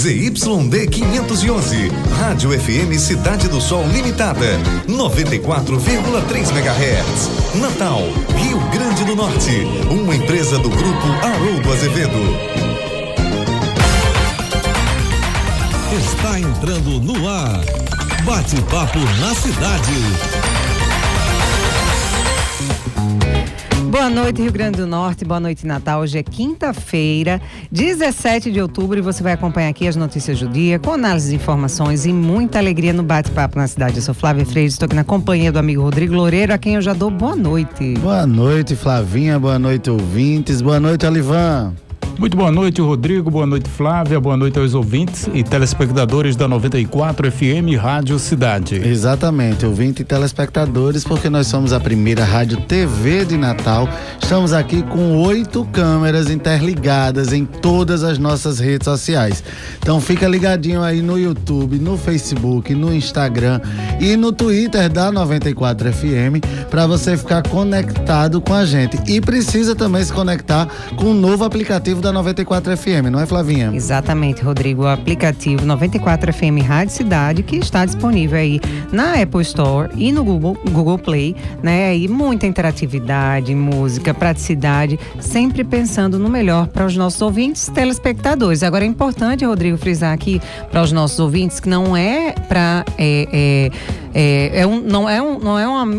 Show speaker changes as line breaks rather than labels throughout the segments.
ZYD 511, Rádio FM Cidade do Sol Limitada, 94,3 MHz. Natal, Rio Grande do Norte, uma empresa do Grupo Haroldo Azevedo.
Está entrando no ar, Bate-Papo na Cidade.
Boa noite, Rio Grande do Norte, boa noite, Natal. Hoje é quinta-feira, 17 de outubro, e você vai acompanhar aqui as notícias do dia, com análises, informações e muita alegria no Bate-Papo na Cidade. Eu sou Flávia Freire, estou aqui na companhia do amigo Rodrigo Loureiro, a quem eu já dou boa noite.
Boa noite, Flavinha, boa noite, ouvintes, boa noite, Olivan.
Muito boa noite, Rodrigo, boa noite, Flávia, boa noite aos ouvintes e telespectadores da 94 FM Rádio Cidade.
Exatamente, ouvintes e telespectadores, porque nós somos a primeira rádio TV de Natal. Estamos aqui com 8 câmeras interligadas em todas as nossas redes sociais. Então fica ligadinho aí no YouTube, no Facebook, no Instagram e no Twitter da 94 FM para você ficar conectado com a gente. E precisa também se conectar com o novo aplicativo da 94 FM, não é, Flavinha?
Exatamente, Rodrigo, o aplicativo 94 FM Rádio Cidade, que está disponível aí na Apple Store e no Google Play, né? E muita interatividade, música, praticidade, sempre pensando no melhor para os nossos ouvintes, telespectadores. Agora é importante, Rodrigo, frisar aqui para os nossos ouvintes que não é para não é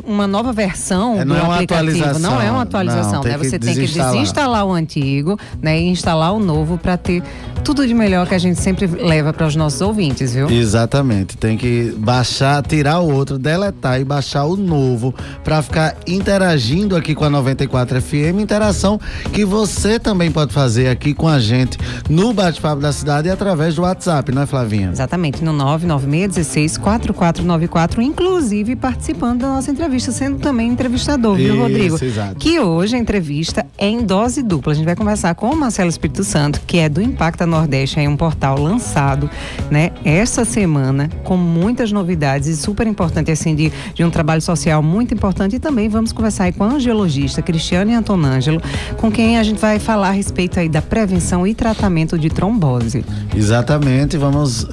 uma nova versão do aplicativo, não é uma atualização, né? Você tem que desinstalar o antigo, né, e instalar o novo para ter tudo de melhor que a gente sempre leva para os nossos ouvintes, viu?
Exatamente, tem que baixar, tirar o outro, deletar e baixar o novo para ficar interagindo aqui com a 94 FM, interação que você também pode fazer aqui com a gente no Bate-Papo da Cidade e através do WhatsApp, não é, Flavinha?
Exatamente, no 99616-4494, inclusive participando da nossa entrevista, sendo também entrevistador, viu, Rodrigo?
Exato.
Que hoje a entrevista é em dose dupla. A gente vai conversar com o Marcelo Espírito Santo, que é do Impacta Nordeste, é um portal lançado, né, essa semana, com muitas novidades e super importante, assim, de um trabalho social muito importante. E também vamos conversar aí com a angiologista Cristiane Antonângelo, com quem a gente vai falar a respeito aí da prevenção e tratamento de trombose.
Exatamente, vamos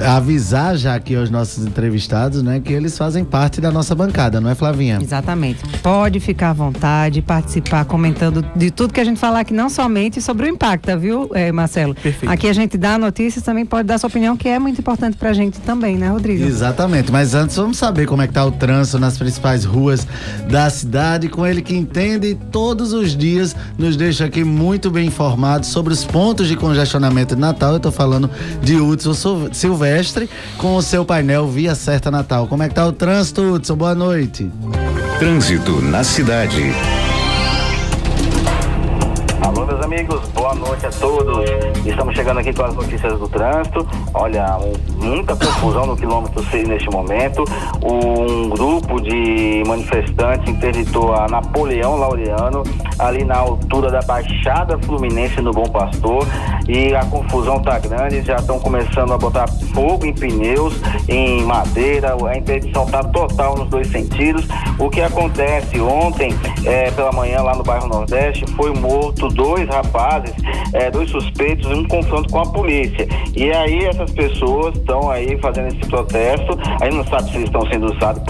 avisar já aqui aos nossos entrevistados, né, que eles fazem parte da nossa bancada, não é, Flavinha?
Exatamente. Pode ficar à vontade, participar, comentando de tudo que a gente falar aqui, não somente sobre o Impacta, viu, Marcelo?
Perfeito.
Aqui a gente dá notícias, também pode dar sua opinião, que é muito importante pra gente também, né, Rodrigo?
Exatamente, mas antes vamos saber como é que tá o trânsito nas principais ruas da cidade, com ele que entende todos os dias, nos deixa aqui muito bem informados sobre os pontos de congestionamento de Natal. Eu tô falando de Hudson Silvestre, com o seu painel Via Certa Natal. Como é que tá o trânsito, Hudson? Boa noite.
Trânsito na cidade.
Alô, meus amigos, boa noite a todos. Estamos chegando aqui com as notícias do trânsito. Olha, muita confusão no quilômetro 6 neste momento. Um grupo de manifestantes interditou a Napoleão Laureano, ali na altura da Baixada Fluminense, no Bom Pastor. E a confusão tá grande, já estão começando a botar fogo em pneus, em madeira. A interdição tá total nos dois sentidos. O que acontece ontem, pela manhã, lá no bairro Nordeste, foi morto 2 rapazes, 2 suspeitos em um confronto com a polícia. E aí essas pessoas estão aí fazendo esse protesto, aí não sabe se eles estão sendo usados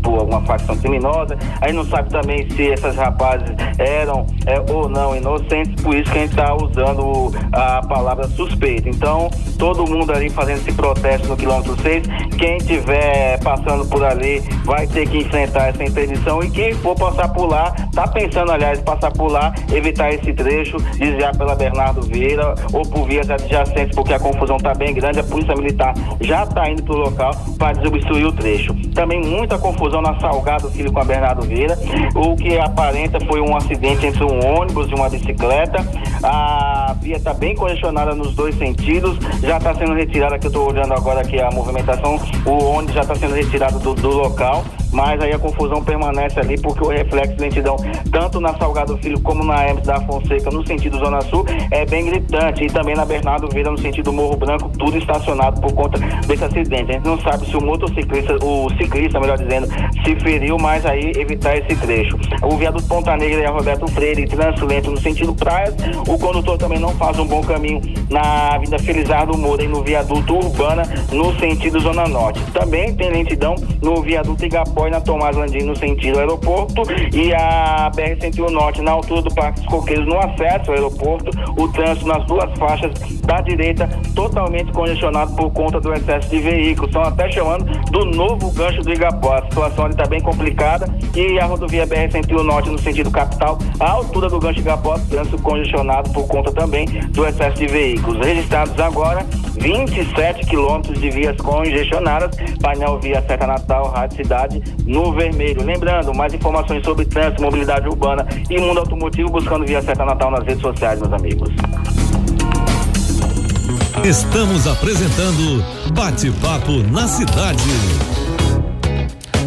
por alguma facção criminosa, aí não sabe também se esses rapazes eram ou não inocentes, por isso que a gente está usando a palavra suspeito. Então, todo mundo ali fazendo esse protesto no quilômetro 6, quem estiver passando por ali vai ter que enfrentar essa interdição, e quem for passar por lá, tá pensando, aliás, passar por lá, evitar esse trecho, desviar pela Bernardo Vieira ou por vias adjacentes, porque a confusão está bem grande. A Polícia Militar já está indo para o local para desobstruir o trecho. Também muita confusão na Salgado Filho com a Bernardo Vieira. O que aparenta foi um acidente entre um ônibus e uma bicicleta. A via está bem congestionada nos dois sentidos. Já está sendo retirada, que eu estou olhando agora aqui a movimentação, o ônibus já está sendo retirado do local. mas aí a confusão permanece ali porque o reflexo de lentidão, tanto na Salgado Filho como na Hermes da Fonseca, no sentido Zona Sul, é bem gritante, e também na Bernardo Vieira, no sentido Morro Branco, tudo estacionado por conta desse acidente. A gente não sabe se o ciclista, melhor dizendo, se feriu, mas aí evitar esse trecho. O viaduto Ponta Negra e a Roberto Freire, trânsito lento no sentido Praias, o condutor também não faz um bom caminho na Avenida Felizardo Moura e no viaduto Urbana, no sentido Zona Norte. Também tem lentidão no viaduto Igapó e na Tomás Landim, no sentido aeroporto, e a BR-101 Norte, na altura do Parque dos Coqueiros, no acesso ao aeroporto, o trânsito nas duas faixas da direita totalmente congestionado por conta do excesso de veículos. Estão até chamando do novo gancho do Igapó. A situação ali está bem complicada, e a rodovia BR-101 Norte, no sentido capital, à altura do gancho Igapó, trânsito congestionado por conta também do excesso de veículos. Registrados agora 27 quilômetros de vias congestionadas, painel via Seta Natal, Rádio Cidade, no vermelho. Lembrando, mais informações sobre trânsito, mobilidade urbana e mundo automotivo, buscando via Seta Natal nas redes sociais, meus amigos.
Estamos apresentando Bate-Papo na Cidade.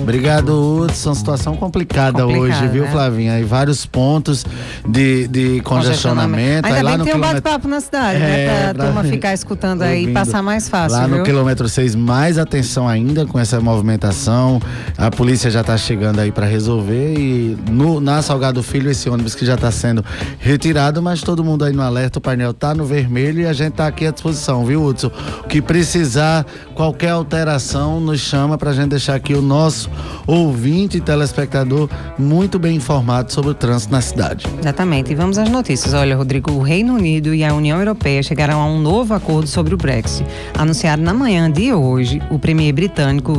Obrigado, Hudson. Situação complicada hoje, viu, né, Flavinha? Aí vários pontos de congestionamento.
Ainda
aí,
bem
lá no
que tem um bate-papo na cidade, né? Pra turma ficar escutando aí e passar mais fácil,
lá
viu?
No quilômetro 6, mais atenção ainda com essa movimentação. A polícia já tá chegando aí para resolver, e na Salgado Filho, esse ônibus que já tá sendo retirado, mas todo mundo aí no alerta, o painel tá no vermelho e a gente tá aqui à disposição, viu, Hudson? O que precisar, qualquer alteração, nos chama pra gente deixar aqui o nosso ouvinte e telespectador muito bem informado sobre o trânsito na cidade.
Exatamente. E vamos às notícias. Olha, Rodrigo, o Reino Unido e a União Europeia chegaram a um novo acordo sobre o Brexit. Anunciado na manhã de hoje, o premier britânico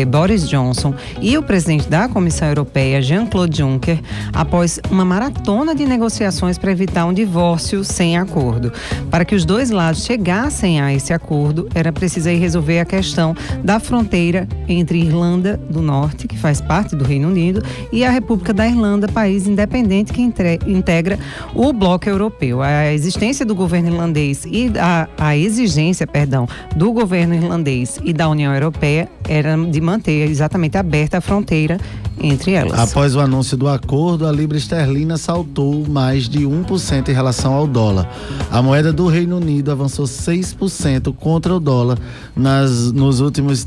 Boris Johnson e o presidente da Comissão Europeia, Jean-Claude Juncker, após uma maratona de negociações para evitar um divórcio sem acordo. Para que os dois lados chegassem a esse acordo, era preciso aí resolver a questão da fronteira entre Irlanda do Norte, que faz parte do Reino Unido, e a República da Irlanda, país independente que integra o bloco europeu. A existência do governo irlandês e a exigência, do governo irlandês e da União Europeia era de manter exatamente aberta a fronteira entre elas.
Após o anúncio do acordo, a libra esterlina saltou mais de 1% em relação ao dólar. A moeda do Reino Unido avançou 6% contra o dólar nas últimas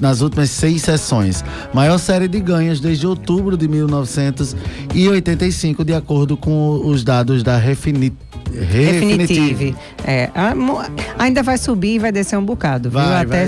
6 sessões. Maior série de ganhos desde outubro de 1985, de acordo com os dados da Refinitiv.
Ainda vai subir e vai descer um bocado, viu? Até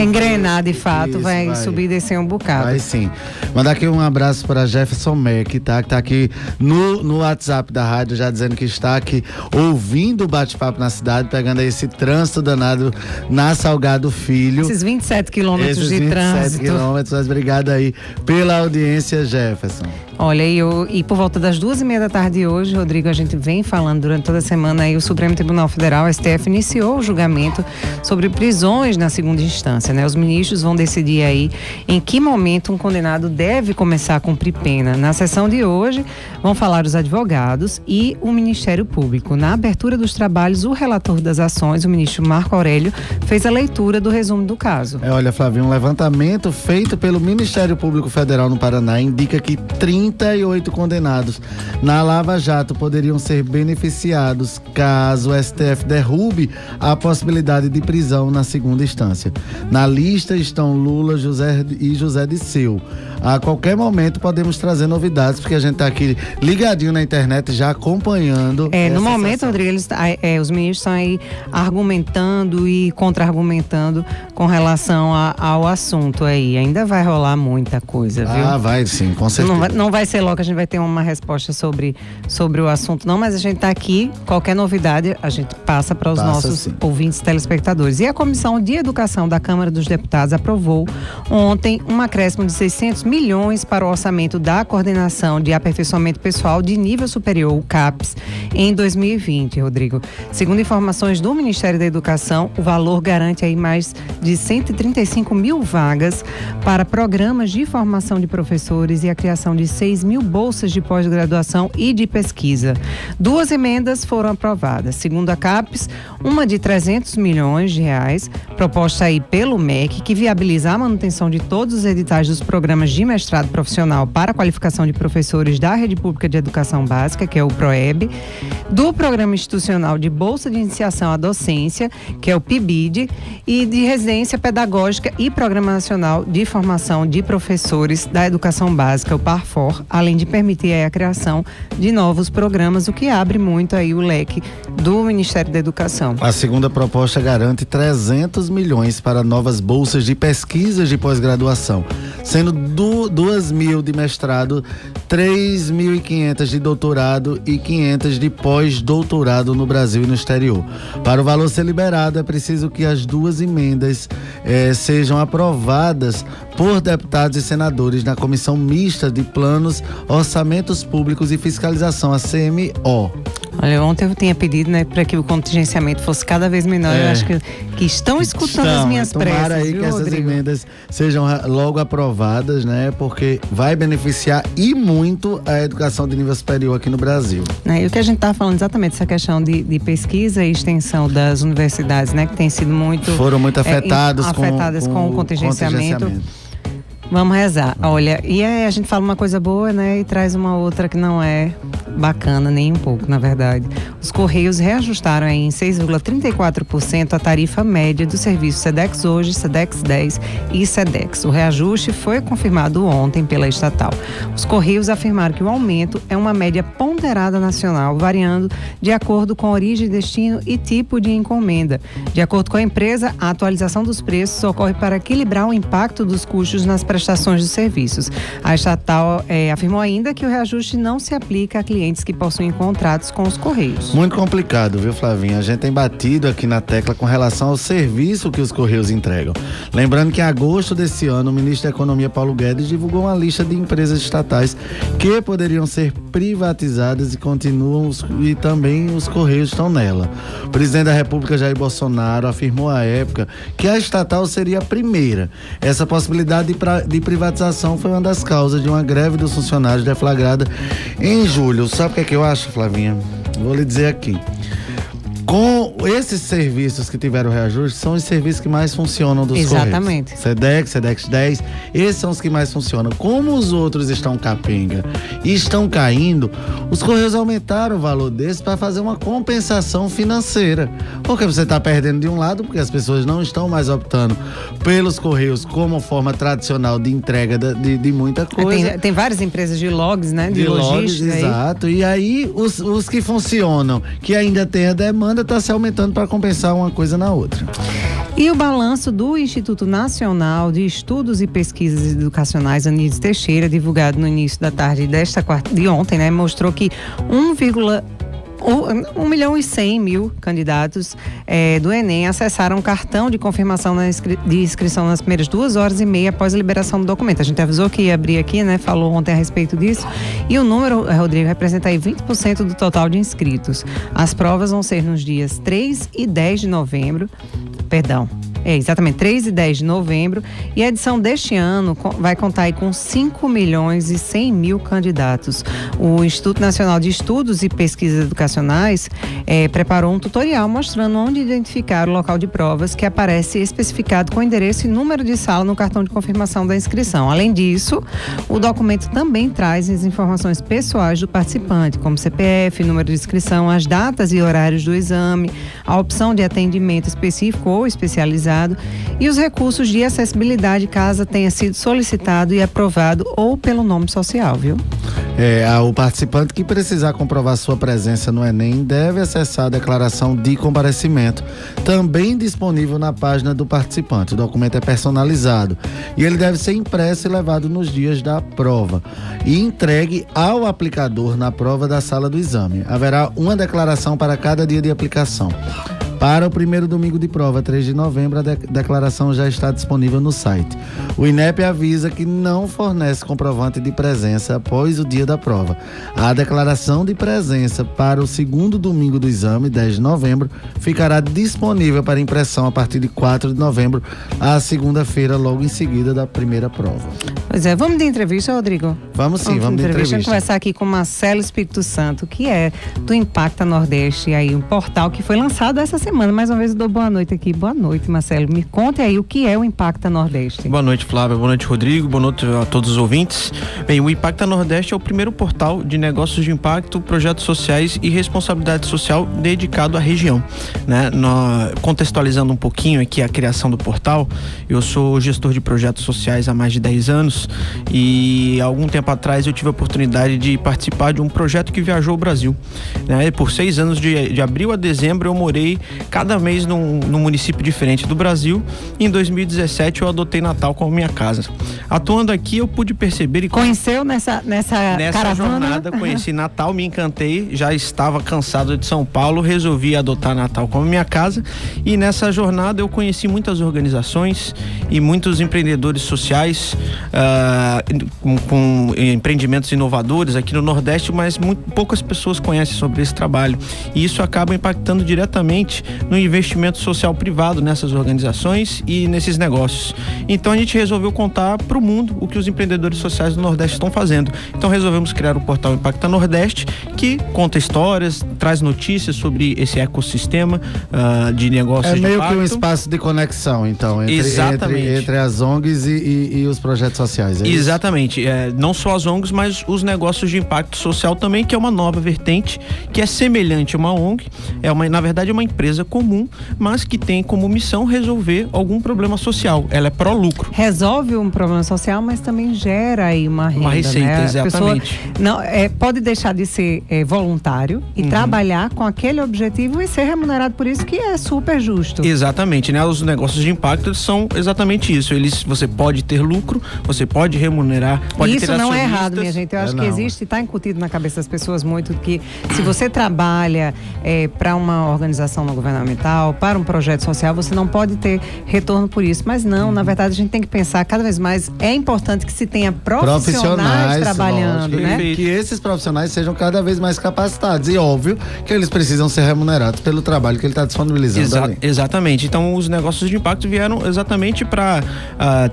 engrenar de fato, isso, vai subir e descer um bocado.
Vai sim. Mandar aqui um abraço para Jefferson Mack, tá? Que tá aqui no WhatsApp da rádio, já dizendo que está aqui ouvindo o bate-papo na cidade, pegando aí esse trânsito danado na Salgado Filho.
Esses 27 quilômetros de trânsito.
27 quilômetros, mas obrigado aí pela audiência, Jefferson.
Olha, e por volta das 2:30 da tarde hoje, Rodrigo, a gente vem falando durante toda a semana aí, o Supremo Tribunal Federal, STF, iniciou o julgamento sobre prisões na segunda instância, né? Os ministros vão decidir aí em que momento um condenado deve começar a cumprir pena. Na sessão de hoje, vão falar os advogados e o Ministério Público. Na abertura dos trabalhos, o relator das ações, o ministro Marco Aurélio, fez a leitura do resumo do caso.
Olha, Flavio, um levantamento feito pelo Ministério Público Federal no Paraná indica que 38 condenados na Lava Jato poderiam ser beneficiados caso o STF derrube a possibilidade de prisão na segunda instância. Na lista estão Lula, José Disseu. A qualquer momento podemos trazer novidades, porque a gente está aqui ligadinho na internet já acompanhando.
No momento, Rodrigo, os ministros estão aí argumentando e contra-argumentando com relação ao assunto aí. Ainda vai rolar muita coisa, viu?
Vai sim, com certeza.
Não vai ser logo que a gente vai ter uma resposta sobre o assunto, não, mas a gente está aqui, qualquer novidade a gente passa para os nossos ouvintes e telespectadores. E a Comissão de Educação da Câmara dos Deputados aprovou ontem um acréscimo de 600 milhões para o orçamento da Coordenação de Aperfeiçoamento Pessoal de Nível Superior, o CAPES, em 2020, Rodrigo. Segundo informações do Ministério da Educação, o valor garante aí mais de 135 mil vagas para programas de formação de professores e a criação de 6 mil bolsas de pós-graduação e de pesquisa. 2 2 emendas foram aprovadas. Segundo a CAPES, uma de R$300 milhões, proposta aí pelo MEC, que viabiliza a manutenção de todos os editais dos programas de mestrado profissional para a qualificação de professores da Rede Pública de Educação Básica, que é o PROEB, do Programa Institucional de Bolsa de Iniciação à Docência, que é o PIBID, e de Residência Pedagógica e Programa Nacional de Formação de Professores da Educação Básica, o PARFOR, além de permitir aí a criação de novos programas, o que abre muito aí o leque do Ministério da Educação.
A segunda proposta garante 300 milhões para novas bolsas de pesquisas de pós-graduação, sendo 2.000 de mestrado, 3.500 de doutorado e 500 de pós-doutorado no Brasil e no exterior. Para o valor ser liberado, é preciso que as 2 emendas sejam aprovadas por deputados e senadores na Comissão Mista de Planos, Orçamentos Públicos e Fiscalização, a CMO.
Olha, ontem eu tinha pedido, né, para que o contingenciamento fosse cada vez menor. Eu acho que estão escutando as minhas pressas.
Tomara aí que essas emendas sejam logo aprovadas, né, porque vai beneficiar e muito a educação de nível superior aqui no Brasil.
E o que a gente está falando exatamente, essa questão de pesquisa e extensão das universidades, né, que tem sido
foram muito afetadas
com o contingenciamento. Vamos rezar. Olha, e a gente fala uma coisa boa, né, e traz uma outra que não é bacana nem um pouco, na verdade. Os Correios reajustaram aí em 6,34% a tarifa média do serviço Sedex Hoje, Sedex 10 e Sedex. O reajuste foi confirmado ontem pela estatal. Os Correios afirmaram que o aumento é uma média ponderada nacional, variando de acordo com a origem, destino e tipo de encomenda. De acordo com a empresa, a atualização dos preços ocorre para equilibrar o impacto dos custos nas prestações de serviços. A estatal afirmou ainda que o reajuste não se aplica a clientes que possuem contratos com os Correios.
Muito complicado, viu, Flavinha? A gente tem batido aqui na tecla com relação ao serviço que os Correios entregam. Lembrando que em agosto desse ano, o ministro da Economia, Paulo Guedes, divulgou uma lista de empresas estatais que poderiam ser privatizadas e também os Correios estão nela. O presidente da República, Jair Bolsonaro, afirmou à época que a estatal seria a primeira. Essa possibilidade de privatização foi uma das causas de uma greve dos funcionários deflagrada em julho. Sabe o que eu acho, Flavinha? Vou lhe dizer aqui. Com esses serviços que tiveram reajuste, são os serviços que mais funcionam dos
Exatamente.
Correios. Sedex 10, esses são os que mais funcionam. Como os outros estão capenga e estão caindo, os Correios aumentaram o valor desses para fazer uma compensação financeira. Porque você está perdendo de um lado, porque as pessoas não estão mais optando pelos Correios como forma tradicional de entrega de muita coisa.
Tem várias empresas de logs, né? De logística.
Exato. E aí, os que funcionam, que ainda tem a demanda, está se aumentando para compensar uma coisa na outra.
E o balanço do Instituto Nacional de Estudos e Pesquisas Educacionais, Anísio Teixeira, divulgado no início da tarde de ontem, né, mostrou que 1.100.000 candidatos do Enem acessaram o cartão de confirmação de inscrição nas primeiras 2h30 após a liberação do documento. A gente avisou que ia abrir aqui, né? Falou ontem a respeito disso. E o número, Rodrigo, representa aí 20% do total de inscritos. As provas vão ser nos dias 3 e 10 de novembro. Exatamente, 3 e 10 de novembro. E a edição deste ano vai contar aí com 5.100.000 candidatos. O Instituto Nacional de Estudos e Pesquisas Educacionais preparou um tutorial mostrando onde identificar o local de provas, que aparece especificado com endereço e número de sala no cartão de confirmação da inscrição. Além disso, o documento também traz as informações pessoais do participante, como CPF, número de inscrição, as datas e horários do exame, a opção de atendimento específico ou especializado e os recursos de acessibilidade caso tenha sido solicitado e aprovado ou pelo nome social, viu?
O participante que precisar comprovar sua presença no Enem deve acessar a declaração de comparecimento, também disponível na página do participante. O documento é personalizado e ele deve ser impresso e levado nos dias da prova e entregue ao aplicador na prova da sala do exame. Haverá uma declaração para cada dia de aplicação. Para o primeiro domingo de prova, 3 de novembro, a declaração já está disponível no site. O INEP avisa que não fornece comprovante de presença após o dia da prova. A declaração de presença para o segundo domingo do exame, 10 de novembro, ficará disponível para impressão a partir de 4 de novembro, a segunda-feira, logo em seguida da primeira prova.
Pois é, vamos de entrevista, Rodrigo?
Vamos sim, vamos de entrevista.
Vamos conversar aqui com Marcelo Espírito Santo, que é do Impacta Nordeste, e aí um portal que foi lançado essa semana. Mais uma vez eu dou boa noite aqui. Boa noite, Marcelo. Me conte aí o que é o Impacta Nordeste.
Boa noite, Flávia. Boa noite, Rodrigo. Boa noite a todos os ouvintes. Bem, o Impacta Nordeste é o primeiro portal de negócios de impacto, projetos sociais e responsabilidade social dedicado à região, né? Contextualizando um pouquinho aqui a criação do portal, eu sou gestor de projetos sociais há mais de 10 anos e há algum tempo atrás eu tive a oportunidade de participar de um projeto que viajou o Brasil, né? Por 6 anos, de abril a dezembro, eu morei cada mês num município diferente do Brasil e em 2017 eu adotei Natal como minha casa. Atuando aqui eu pude perceber e
conheceu nessa caravana?
Jornada, conheci Natal, me encantei, já estava cansado de São Paulo, resolvi adotar Natal como minha casa e nessa jornada eu conheci muitas organizações e muitos empreendedores sociais com empreendimentos inovadores aqui no Nordeste, mas poucas pessoas conhecem sobre esse trabalho e isso acaba impactando diretamente no investimento social privado nessas organizações e nesses negócios. Então a gente resolveu contar para o mundo o que os empreendedores sociais do Nordeste estão fazendo. Então resolvemos criar o portal Impacta Nordeste, que conta histórias, traz notícias sobre esse ecossistema de negócios de impacto. É meio
que um espaço de conexão, então, entre as ONGs e os projetos sociais.
Exatamente. Não só as ONGs, mas os negócios de impacto social também, que é uma nova vertente, que é semelhante a uma ONG, na verdade é uma empresa comum, mas que tem como missão resolver algum problema social. Ela é pró-lucro.
Resolve um problema social, mas também gera aí uma renda,
receita,
né?
exatamente.
Pode deixar de ser voluntário e trabalhar com aquele objetivo e ser remunerado por isso, que é super justo.
Exatamente, né? Os negócios de impacto são exatamente isso. Você pode ter lucro, você pode remunerar, pode
isso
ter
não é errado, minha gente. Eu acho que existe, está incutido na cabeça das pessoas muito que se você trabalha para uma organização não governamental, para um projeto social, você não pode ter retorno por isso. Mas não, na verdade a gente tem que pensar cada vez mais, é importante que se tenha profissionais trabalhando, né?
Que esses profissionais sejam cada vez mais capacitados e óbvio que eles precisam ser remunerados pelo trabalho que ele está disponibilizando.
Exatamente. Então os negócios de impacto vieram exatamente para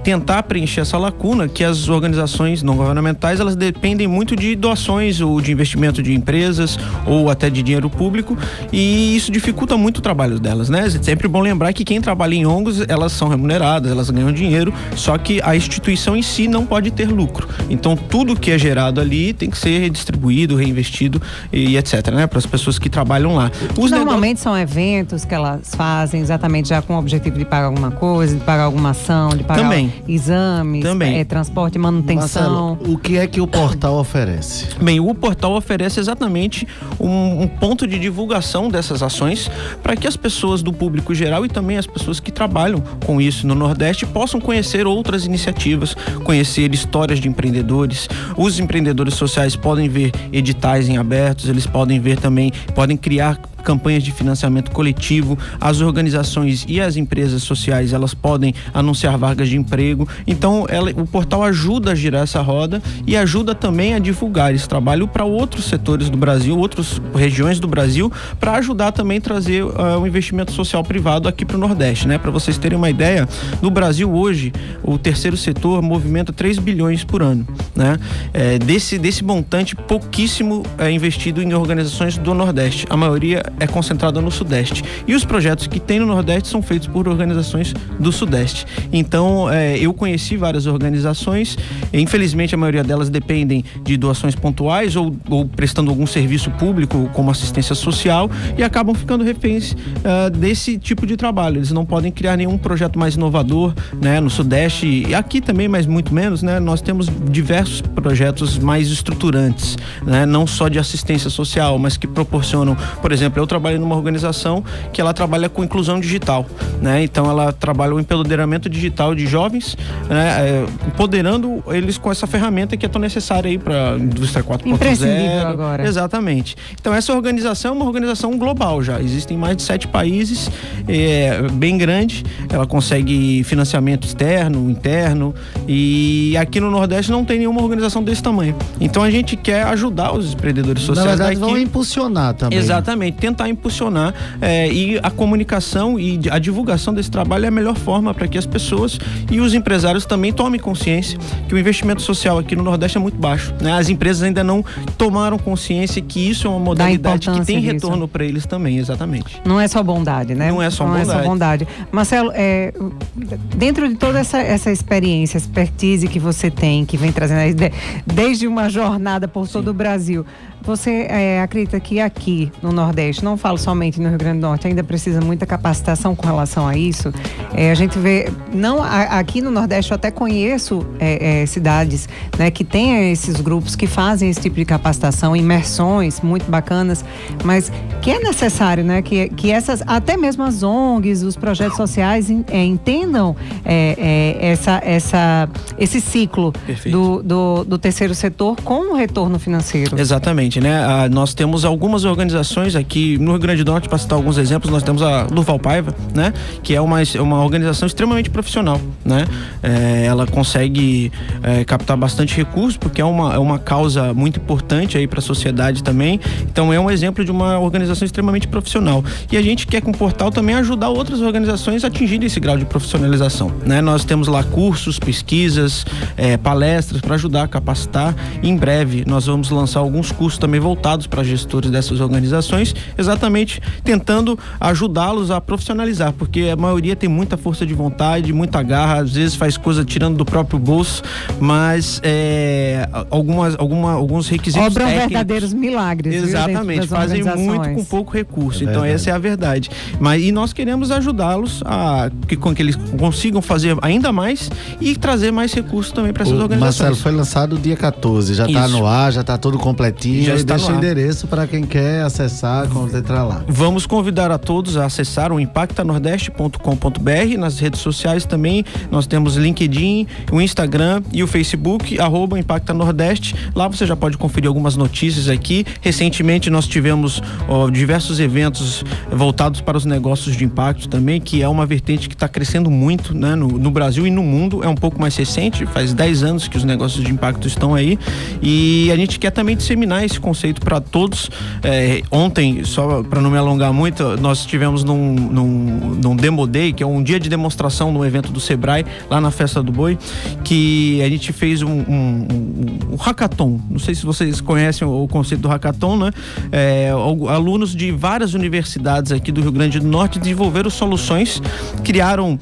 tentar preencher essa lacuna que as organizações não governamentais, elas dependem muito de doações ou de investimento de empresas ou até de dinheiro público e isso dificulta muito o trabalho delas, né? É sempre bom lembrar que quem trabalha em ONGs, elas são remuneradas, elas ganham dinheiro, só que a instituição em si não pode ter lucro. Então tudo que é gerado ali tem que ser redistribuído, reinvestido e etc, né? Para as pessoas que trabalham lá.
Normalmente são eventos que elas fazem exatamente já com o objetivo de pagar alguma coisa, de pagar alguma ação, de pagar exames, transporte, manutenção.
Marcelo, o que é que o portal oferece?
Bem, o portal oferece exatamente um ponto de divulgação dessas ações para que as pessoas do público geral e também as pessoas que trabalham com isso no Nordeste possam conhecer outras iniciativas, conhecer histórias de empreendedores. Os empreendedores sociais podem ver editais em abertos, eles podem ver também, podem criar campanhas de financiamento coletivo, as organizações e as empresas sociais, elas podem anunciar vagas de emprego, então o portal ajuda a girar essa roda e ajuda também a divulgar esse trabalho para outros setores do Brasil, outras regiões do Brasil, para ajudar também a trazer o investimento social privado aqui para o Nordeste, né? Para vocês terem uma ideia, no Brasil hoje, o terceiro setor movimenta 3 bilhões por ano, né? Desse montante, pouquíssimo é investido em organizações do Nordeste, a maioria é concentrada no Sudeste. E os projetos que tem no Nordeste são feitos por organizações do Sudeste. Então, eu conheci várias organizações, infelizmente a maioria delas dependem de doações pontuais ou prestando algum serviço público, como assistência social, e acabam ficando reféns desse tipo de trabalho. Eles não podem criar nenhum projeto mais inovador, né, no Sudeste, e aqui também, mas muito menos, né? Nós temos diversos projetos mais estruturantes, né? Não só de assistência social, mas que proporcionam, por exemplo, eu trabalho numa organização que ela trabalha com inclusão digital, né? Então ela trabalha o empoderamento digital de jovens, né? Empoderando eles com essa ferramenta que é tão necessária aí para a indústria 4.0.
Imprescindível agora.
Exatamente. Então essa organização é uma organização global já. Existem mais de 7 países, bem grande. Ela consegue financiamento externo, interno, e aqui no Nordeste não tem nenhuma organização desse tamanho. Então a gente quer ajudar os empreendedores sociais.
Na verdade, vão impulsionar também.
Exatamente. Tentar impulsionar e a comunicação e a divulgação divulgação desse trabalho é a melhor forma para que as pessoas e os empresários também tomem consciência que o investimento social aqui no Nordeste é muito baixo, né? As empresas ainda não tomaram consciência que isso é uma modalidade que tem retorno para eles também, exatamente.
Não é só bondade, né?
Não é só bondade.
Marcelo, dentro de toda essa experiência, expertise que você tem, que vem trazendo desde uma jornada por todo o Brasil, você acredita que aqui no Nordeste, não falo somente no Rio Grande do Norte, ainda precisa muita capacitação com relação a isso? A gente vê, aqui no Nordeste eu até conheço cidades, né, que têm esses grupos que fazem esse tipo de capacitação, imersões muito bacanas, mas que é necessário, né, que essas, até mesmo as ONGs, os projetos sociais entendam esse ciclo do terceiro setor com o retorno financeiro.
Exatamente. Né? Nós temos algumas organizações aqui no Rio Grande do Norte, para citar alguns exemplos, nós temos a Durval Paiva, né? Que é uma organização extremamente profissional, né? Ela consegue captar bastante recursos, porque é uma causa muito importante aí para a sociedade também, então é um exemplo de uma organização extremamente profissional, e a gente quer com o portal também ajudar outras organizações a atingirem esse grau de profissionalização, né? Nós temos lá cursos, pesquisas, palestras para ajudar a capacitar, e em breve nós vamos lançar alguns cursos também voltados para gestores dessas organizações, exatamente tentando ajudá-los a profissionalizar, porque a maioria tem muita força de vontade, muita garra, às vezes faz coisa tirando do próprio bolso, mas alguns requisitos
obram
técnicos,
verdadeiros milagres.
exatamente, fazem muito com pouco recurso, então essa é a verdade. E nós queremos ajudá-los com que eles consigam fazer ainda mais e trazer mais recursos também para essas organizações.
Marcelo, foi lançado dia 14, já está no ar, já está tudo completinho. Já deixa o endereço para quem quer acessar, quando entrar lá.
Vamos convidar a todos a acessar o impactanordeste.com.br. Nas redes sociais também nós temos LinkedIn, o Instagram e o Facebook, @impactanordeste. Lá você já pode conferir algumas notícias aqui. Recentemente nós tivemos diversos eventos voltados para os negócios de impacto também, que é uma vertente que está crescendo muito, né, no Brasil e no mundo. É um pouco mais recente, faz 10 anos que os negócios de impacto estão aí, e a gente quer também disseminar esse conceito para todos. Ontem, só para não me alongar muito, nós estivemos num Demo Day, que é um dia de demonstração no evento do Sebrae, lá na Festa do Boi, que a gente fez um hackathon. Não sei se vocês conhecem o conceito do hackathon, né? Alunos de várias universidades aqui do Rio Grande do Norte desenvolveram soluções, criaram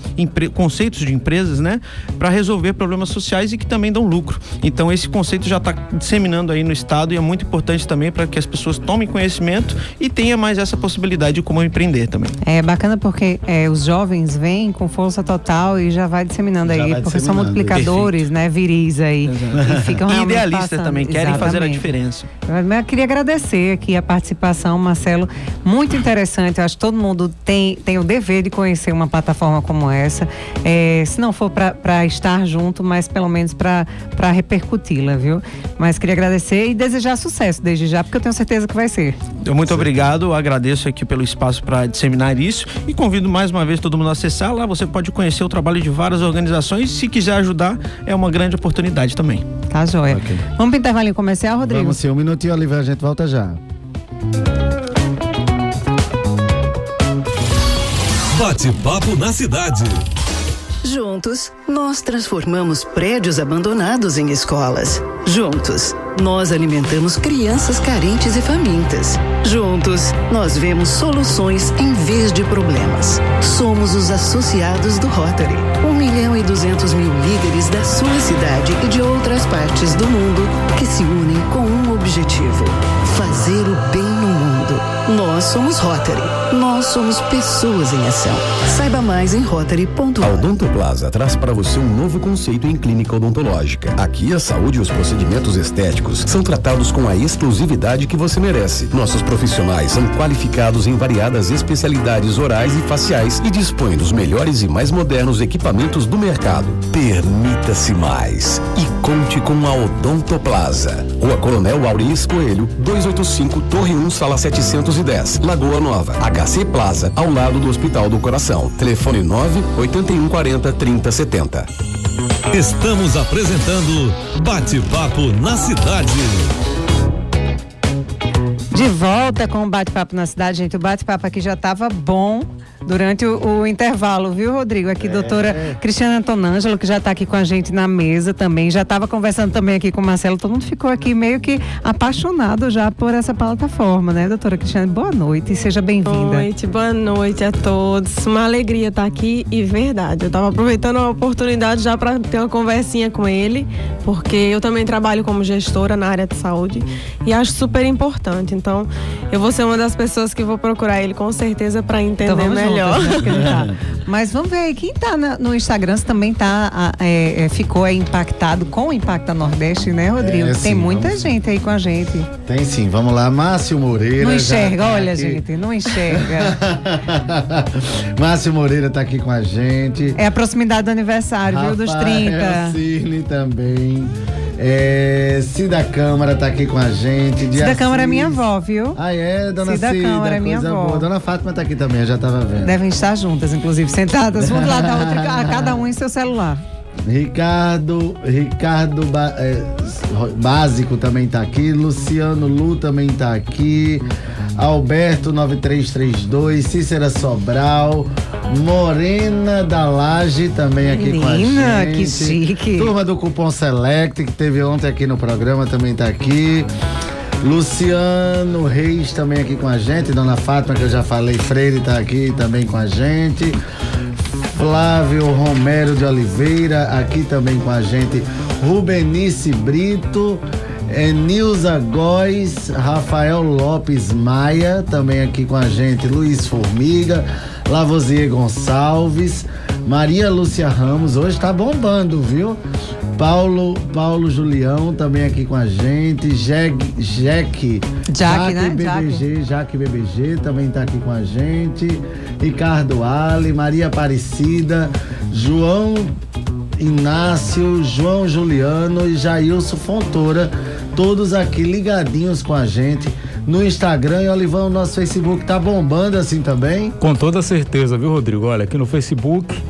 conceitos de empresas, né, para resolver problemas sociais e que também dão lucro. Então esse conceito já está disseminando aí no estado, e é muito importante também para que as pessoas tomem conhecimento e tenha mais essa possibilidade de como empreender também.
É bacana porque os jovens vêm com força total e já vai disseminando aí, porque são multiplicadores, né, viris aí. E ficam
e idealistas também, querem fazer a diferença.
Eu queria agradecer aqui a participação, Marcelo, muito interessante. Eu acho que todo mundo tem o dever de conhecer uma plataforma como essa, se não for para estar junto, mas pelo menos para repercuti-la, viu? Mas queria agradecer e desejar sucesso desde já, porque eu tenho certeza que vai ser.
Muito obrigado, agradeço aqui pelo espaço para disseminar isso e convido mais uma vez todo mundo a acessar. Lá você pode conhecer o trabalho de várias organizações, se quiser ajudar, é uma grande oportunidade também.
Tá joia. Okay. Vamos para o intervalinho comercial, Rodrigo?
Vamos sim, 1 minutinho, Olivia, a gente volta já.
Bate-papo na cidade.
Juntos, nós transformamos prédios abandonados em escolas. Juntos, nós alimentamos crianças carentes e famintas. Juntos, nós vemos soluções em vez de problemas. Somos os associados do Rotary. 1.200.000 líderes da sua cidade e de outras partes do mundo que se unem com um objetivo: fazer o bem no mundo. Nós somos Rotary. Nós somos pessoas em ação. Saiba mais em rotary.org.
A Odontoplaza traz para você um novo conceito em clínica odontológica. Aqui a saúde e os procedimentos estéticos são tratados com a exclusividade que você merece. Nossos profissionais são qualificados em variadas especialidades orais e faciais e dispõem dos melhores e mais modernos equipamentos do mercado. Permita-se mais e conte com a Odontoplaza. Rua Coronel Auris Coelho, 285, Torre 1, Sala 710, Lagoa Nova, HC Plaza, ao lado do Hospital do Coração. Telefone 98140-3070.
Estamos apresentando Bate-Papo na Cidade.
De volta com o Bate-Papo na Cidade, gente. O bate-papo aqui já estava bom, durante o intervalo, viu, Rodrigo? Aqui, doutora Cristiana Antonângelo, que já está aqui com a gente na mesa também, já estava conversando também aqui com o Marcelo, todo mundo ficou aqui meio que apaixonado já por essa plataforma, né, doutora Cristiana? Boa noite, seja bem-vinda.
Boa noite a todos. Uma alegria estar aqui e verdade, eu estava aproveitando a oportunidade já para ter uma conversinha com ele, porque eu também trabalho como gestora na área de saúde e acho super importante, então eu vou ser uma das pessoas que vou procurar ele com certeza para entender
então
melhor.
Juntas, né? Mas vamos ver aí, quem tá no Instagram também ficou impactado com o Impacta Nordeste, né, Rodrigo? Tem muita gente aí com a gente.
Tem sim, vamos lá, Márcio Moreira.
Não enxerga, olha aqui. Gente, não enxerga.
Márcio Moreira tá aqui com a gente.
É a proximidade do aniversário, viu, dos 30.
Cine também. Cida Câmara tá aqui com a gente.
Cida Câmara é minha avó, viu?
Dona Cida
Câmara é minha avó.
Boa. Dona Fátima tá aqui também, eu já tava vendo.
Devem estar juntas, inclusive, sentadas, um do lado da outra, cada um em seu celular.
Ricardo Básico também tá aqui, Luciano Lu também tá aqui, Alberto 9332, Cícera Sobral, Morena da Laje também aqui. Menina, com a gente.
Que chique.
Turma do Cupom Select, que teve ontem aqui no programa, também tá aqui. Luciano Reis também aqui com a gente, Dona Fátima, que eu já falei, Freire tá aqui também com a gente. Flávio Romero de Oliveira, aqui também com a gente. Rubenice Brito, Nilza Góes, Rafael Lopes Maia, também aqui com a gente. Luiz Formiga, Lavoisier Gonçalves, Maria Lúcia Ramos, hoje tá bombando, viu? Paulo Julião também aqui com a gente. Jaque BBG, Jaque BBG também tá aqui com a gente. Ricardo Ali, Maria Aparecida, João Inácio, João Juliano e Jailson Fontoura, todos aqui ligadinhos com a gente no Instagram. E Olivão, o nosso Facebook tá bombando assim também?
Com toda certeza, viu, Rodrigo? Olha, aqui no Facebook,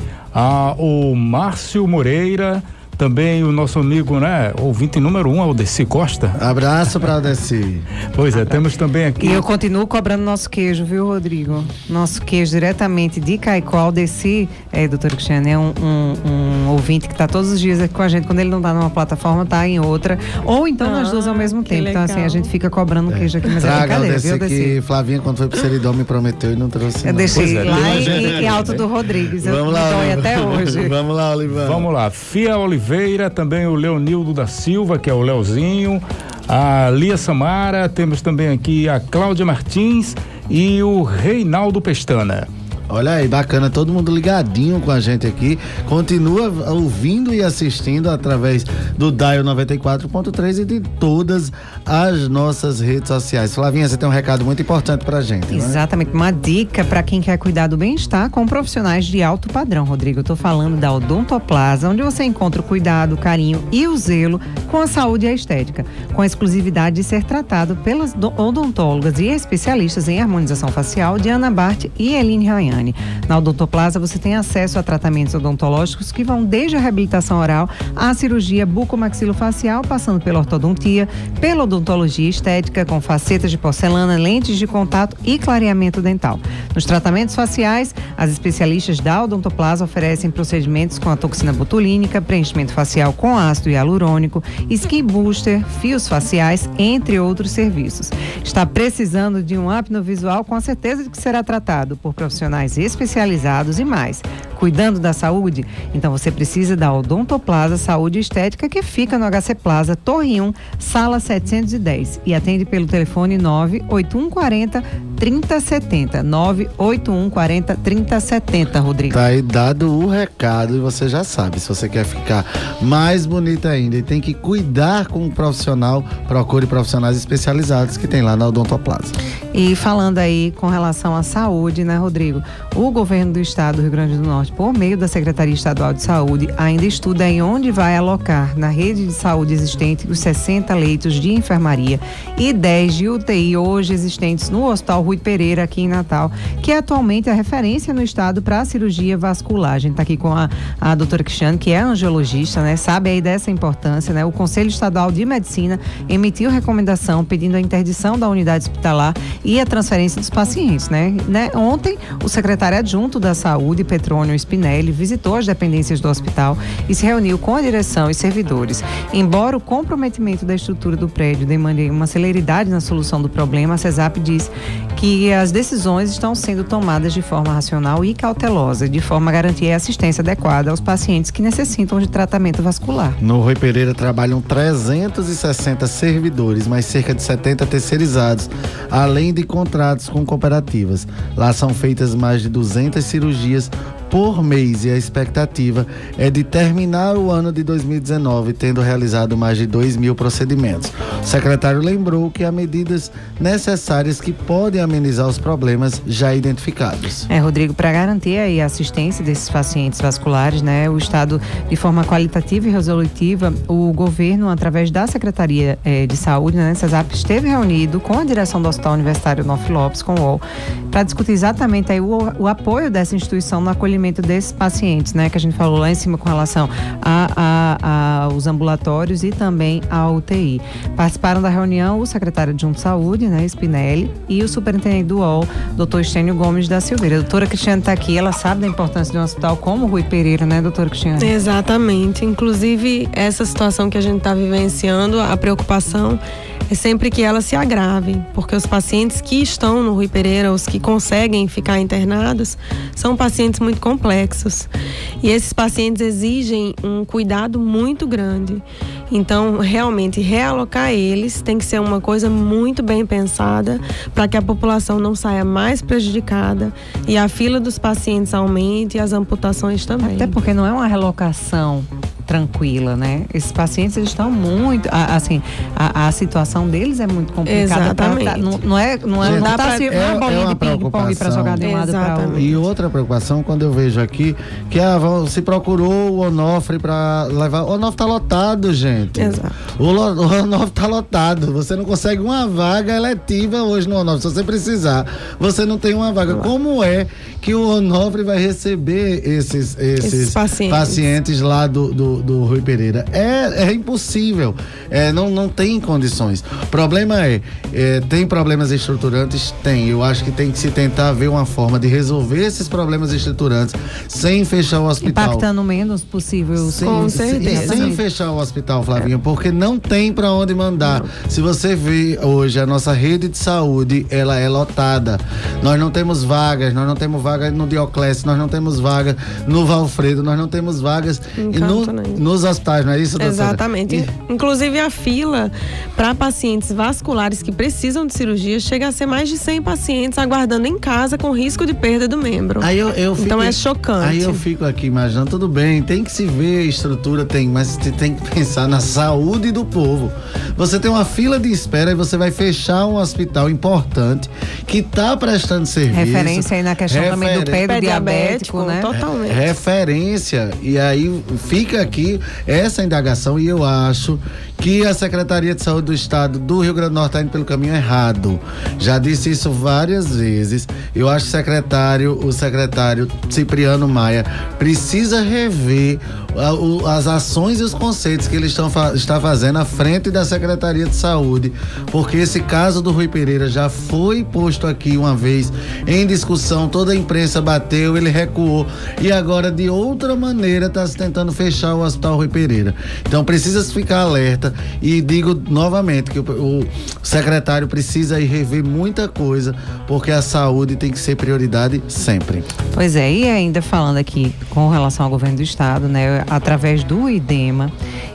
o Márcio Moreira, também o nosso amigo, né, ouvinte número 1, Aldeci Costa.
Abraço para Aldeci.
Pois é, temos também aqui.
E eu continuo cobrando nosso queijo, viu, Rodrigo? Nosso queijo diretamente de Caicó. Aldeci, doutor Cristiano, é um ouvinte que está todos os dias aqui com a gente. Quando ele não está numa plataforma, está em outra. Ou então nas duas ao mesmo tempo.
Legal.
Então, assim, a gente fica cobrando queijo aqui, mas
Traga,
é brincadeira, viu, Aldeci?
Que Flavinha, quando foi pro Seridó, me prometeu e não trouxe.
Eu deixei
lá
em Alto do Rodrigues.
Vamos lá,
até hoje.
Vamos lá, Olivão.
Vamos lá. Fia Oliveira, também o Leonildo da Silva, que é o Leozinho, a Lia Samara, temos também aqui a Cláudia Martins e o Reinaldo Pestana.
Olha aí, bacana, todo mundo ligadinho com a gente aqui. Continua ouvindo e assistindo através do Dial 94.3 e de todas as nossas redes sociais. Flavinha, você tem um recado muito importante pra gente,
Exatamente, uma dica para quem quer cuidar do bem-estar com profissionais de alto padrão, Rodrigo. Eu tô falando da Odontoplaza, onde você encontra o cuidado, o carinho e o zelo com a saúde e a estética, com a exclusividade de ser tratado pelas odontólogas e especialistas em harmonização facial de Ana Bart e Eline Rayane. Na Odontoplaza você tem acesso a tratamentos odontológicos que vão desde a reabilitação oral à cirurgia bucomaxilofacial, passando pela ortodontia, pela odontologia estética, com facetas de porcelana, lentes de contato e clareamento dental. Nos tratamentos faciais, as especialistas da Odontoplaza oferecem procedimentos com a toxina botulínica, preenchimento facial com ácido hialurônico, skin booster, fios faciais, entre outros serviços. Está precisando de um up no visual? Com a certeza de que será tratado por profissionais especializados e mais. Cuidando da saúde? Então você precisa da Odontoplaza Saúde e Estética, que fica no HC Plaza, Torre 1, sala 710, e atende pelo telefone 98140 3070. 98140 3070, Rodrigo.
Tá aí dado o recado e você já sabe, se você quer ficar mais bonita ainda e tem que cuidar com um profissional, procure profissionais especializados que tem lá na Odontoplaza.
E falando aí com relação à saúde, né, Rodrigo? O governo do estado do Rio Grande do Norte, por meio da Secretaria Estadual de Saúde, ainda estuda em onde vai alocar na rede de saúde existente os 60 leitos de enfermaria e 10 de UTI hoje existentes no Hospital Rui Pereira, aqui em Natal, que é atualmente a referência no estado para a cirurgia vascular. A gente está aqui com a doutora Cristiane, que é angiologista, né? Sabe aí dessa importância, né? O Conselho Estadual de Medicina emitiu recomendação pedindo a interdição da unidade hospitalar e a transferência dos pacientes, né? Ontem, o secretário secretário adjunto da Saúde, Petrônio Spinelli, visitou as dependências do hospital e se reuniu com a direção e servidores. Embora o comprometimento da estrutura do prédio demande uma celeridade na solução do problema, a CESAP diz que as decisões estão sendo tomadas de forma racional e cautelosa, de forma a garantir a assistência adequada aos pacientes que necessitam de tratamento vascular.
No Rui Pereira trabalham 360 servidores, mais cerca de 70 terceirizados, além de contratos com cooperativas. Lá são feitas mais de 200 cirurgias por mês e a expectativa é de terminar o ano de 2019 tendo realizado mais de 2.000 procedimentos. O secretário lembrou que há medidas necessárias que podem amenizar os problemas já identificados.
Rodrigo, para garantir aí a assistência desses pacientes vasculares, né, o Estado, de forma qualitativa e resolutiva, o governo, através da Secretaria de Saúde, né, CESAP, esteve reunido com a direção do Hospital Universitário Onofre Lopes, com o UOL, para discutir exatamente aí o apoio dessa instituição no acolhimento desses pacientes, né, que a gente falou lá em cima com relação aos ambulatórios e também à UTI. Participaram da reunião o secretário adjunto de Saúde, né, Spinelli, e o superintendente do UOL, doutor Estênio Gomes da Silveira. A doutora Cristiane está aqui, ela sabe da importância de um hospital como o Rui Pereira, né, doutora Cristiane?
Exatamente. Inclusive, essa situação que a gente está vivenciando, a preocupação é sempre que ela se agrave, porque os pacientes que estão no Rui Pereira, os que conseguem ficar internados, são pacientes muito complexos. E esses pacientes exigem um cuidado muito grande. Então, realmente, realocar eles tem que ser uma coisa muito bem pensada para que a população não saia mais prejudicada e a fila dos pacientes aumente e as amputações também.
Até porque não é uma relocação tranquila, né? Esses pacientes, eles estão muito, assim, a situação deles é muito complicada.
Exatamente.
Não dá para ser
uma preocupação
para jogar de um lado para outro.
E outra preocupação, quando eu vejo aqui, que se procurou o Onofre para levar, o Onofre tá lotado, gente.
Exato.
O Onofre tá lotado, você não consegue uma vaga eletiva hoje no Onofre, se você precisar, você não tem uma vaga. Como é que o Onofre vai receber esses pacientes lá do Rui Pereira? É impossível, não tem condições. O problema tem problemas estruturantes? Tem. Eu acho que tem que se tentar ver uma forma de resolver esses problemas estruturantes sem fechar o hospital.
Impactando o menos possível, com certeza.
Sem fechar o hospital, Flavinha, porque não tem para onde mandar. Não. Se você vê hoje a nossa rede de saúde, ela é lotada. Nós não temos vagas, nós não temos vaga no Dioclésio, nós não temos vaga no Valfredo, nós não temos vagas nos hospitais, não é isso, doutora?
Exatamente. Inclusive a fila para pacientes vasculares que precisam de cirurgia chega a ser mais de 100 pacientes aguardando em casa com risco de perda do membro. Então é chocante.
Aí eu fico aqui imaginando, tudo bem, tem que se ver, estrutura mas você tem que pensar na saúde do povo. Você tem uma fila de espera e você vai fechar um hospital importante que está prestando serviço.
Referência aí na questão também do pé diabético, né?
Totalmente.
Referência. E aí fica aqui essa indagação e eu acho que a Secretaria de Saúde do Estado do Rio Grande do Norte está indo pelo caminho errado. Já disse isso várias vezes. Eu acho que o secretário Cipriano Maia precisa rever as ações e os conceitos que ele está fazendo à frente da Secretaria de Saúde, porque esse caso do Rui Pereira já foi posto aqui uma vez em discussão, toda a imprensa bateu, ele recuou e agora de outra maneira está se tentando fechar o Hospital Rui Pereira. Então precisa ficar alerta e digo novamente que o secretário precisa ir rever muita coisa, porque a saúde tem que ser prioridade sempre.
Pois é, e ainda falando aqui com relação ao governo do estado, né, através do IDEMA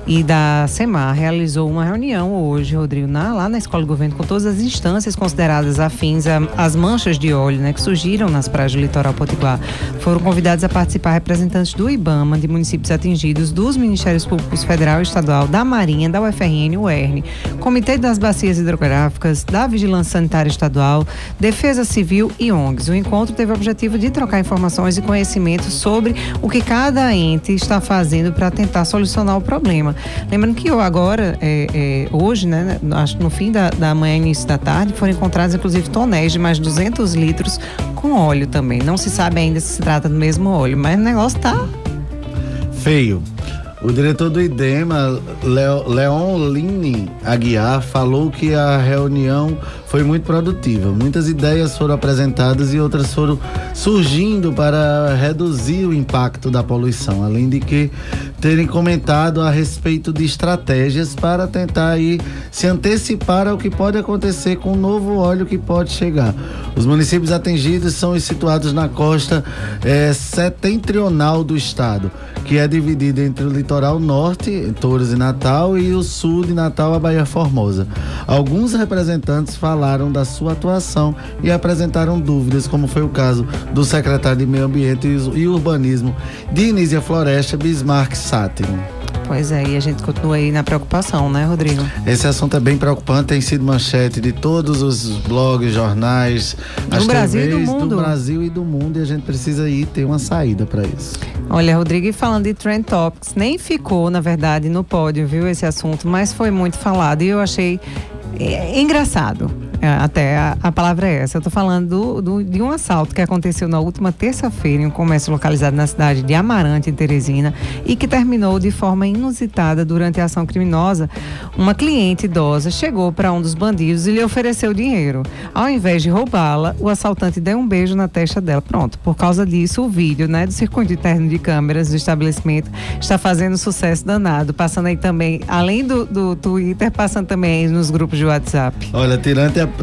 e da SEMAR, realizou uma reunião hoje, Rodrigo, lá na Escola de Governo, com todas as instâncias consideradas afins às manchas de óleo, né, que surgiram nas praias do litoral potiguar. Foram convidados a participar representantes do IBAMA, de municípios atingidos, dos Ministérios Públicos Federal e Estadual, da Marinha, da UFRN, UERN, Comitê das Bacias Hidrográficas, da Vigilância Sanitária Estadual, Defesa Civil e ONGs. O encontro teve o objetivo de trocar informações e conhecimentos sobre o que cada ente está fazendo para tentar solucionar o problema. Lembrando que agora, hoje, né, acho que no fim da manhã, início da tarde, foram encontrados inclusive tonéis de mais de 200 litros com óleo também. Não se sabe ainda se trata do mesmo óleo, mas o negócio tá
feio. O diretor do IDEMA, Leon Lini Aguiar, falou que a reunião foi muito produtiva. Muitas ideias foram apresentadas e outras foram surgindo para reduzir o impacto da poluição, além de que terem comentado a respeito de estratégias para tentar aí se antecipar ao que pode acontecer com o novo óleo que pode chegar. Os municípios atingidos são os situados na costa setentrional do estado, que é dividido entre o litoral norte, Touros e Natal, e o sul de Natal, a Baía Formosa. Alguns representantes falaram da sua atuação e apresentaram dúvidas, como foi o caso do secretário de Meio Ambiente e Urbanismo de Inísia Floresta, Bismarck Sátiro.
Pois é, e a gente continua aí na preocupação, né, Rodrigo?
Esse assunto é bem preocupante, tem sido manchete de todos os blogs, jornais, as TVs do Brasil e do mundo, e a gente precisa ir ter uma saída para isso.
Olha, Rodrigo, e falando de Trend Topics, nem ficou, na verdade, no pódio, viu, esse assunto, mas foi muito falado e eu achei engraçado. Até a palavra é essa. Eu tô falando de um assalto que aconteceu na última terça-feira em um comércio localizado na cidade de Amarante, em Teresina, e que terminou de forma inusitada durante a ação criminosa. Uma cliente idosa chegou para um dos bandidos e lhe ofereceu dinheiro. Ao invés de roubá-la, o assaltante deu um beijo na testa dela. Pronto, por causa disso, o vídeo, do circuito interno de câmeras do estabelecimento está fazendo sucesso danado, passando aí também, além do Twitter, passando também nos grupos de WhatsApp.
Olha,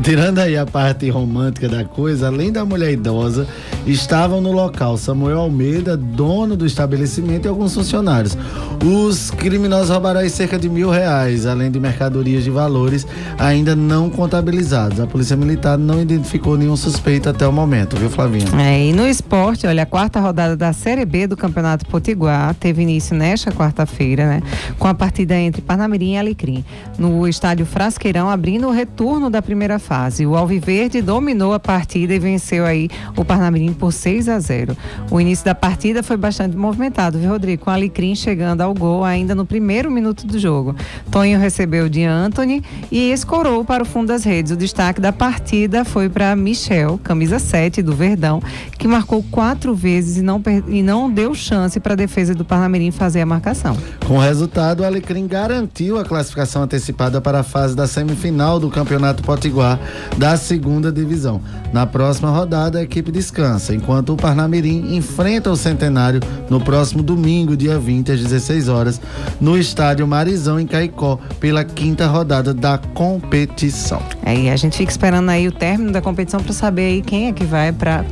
tirando aí a parte romântica da coisa, além da mulher idosa, estavam no local Samuel Almeida, dono do estabelecimento, e alguns funcionários. Os criminosos roubaram cerca de R$1.000, além de mercadorias de valores ainda não contabilizados. A Polícia Militar não identificou nenhum suspeito até o momento, viu, Flavinha?
E no esporte, olha, a quarta rodada da Série B do Campeonato Potiguar teve início nesta quarta-feira, com a partida entre Parnamirim e Alecrim, no estádio Frasqueirão, abrindo o retorno da primeira fase. O Alviverde dominou a partida e venceu aí o Parnamirim por 6-0. O início da partida foi bastante movimentado, viu, Rodrigo? Com o Alecrim chegando ao gol ainda no primeiro minuto do jogo. Toninho recebeu de Anthony e escorou para o fundo das redes. O destaque da partida foi para Michel, camisa 7 do Verdão, que marcou 4 vezes e não deu chance para a defesa do Parnamirim fazer a marcação.
Com o resultado, o Alecrim garantiu a classificação antecipada para a fase da semifinal do Campeonato Potiguar da segunda divisão. Na próxima rodada, a equipe descansa, enquanto o Parnamirim enfrenta o Centenário no próximo domingo, dia 20, às 16 horas, no estádio Marizão, em Caicó, pela 5ª rodada da competição.
E a gente fica esperando aí o término da competição para saber aí quem é que vai para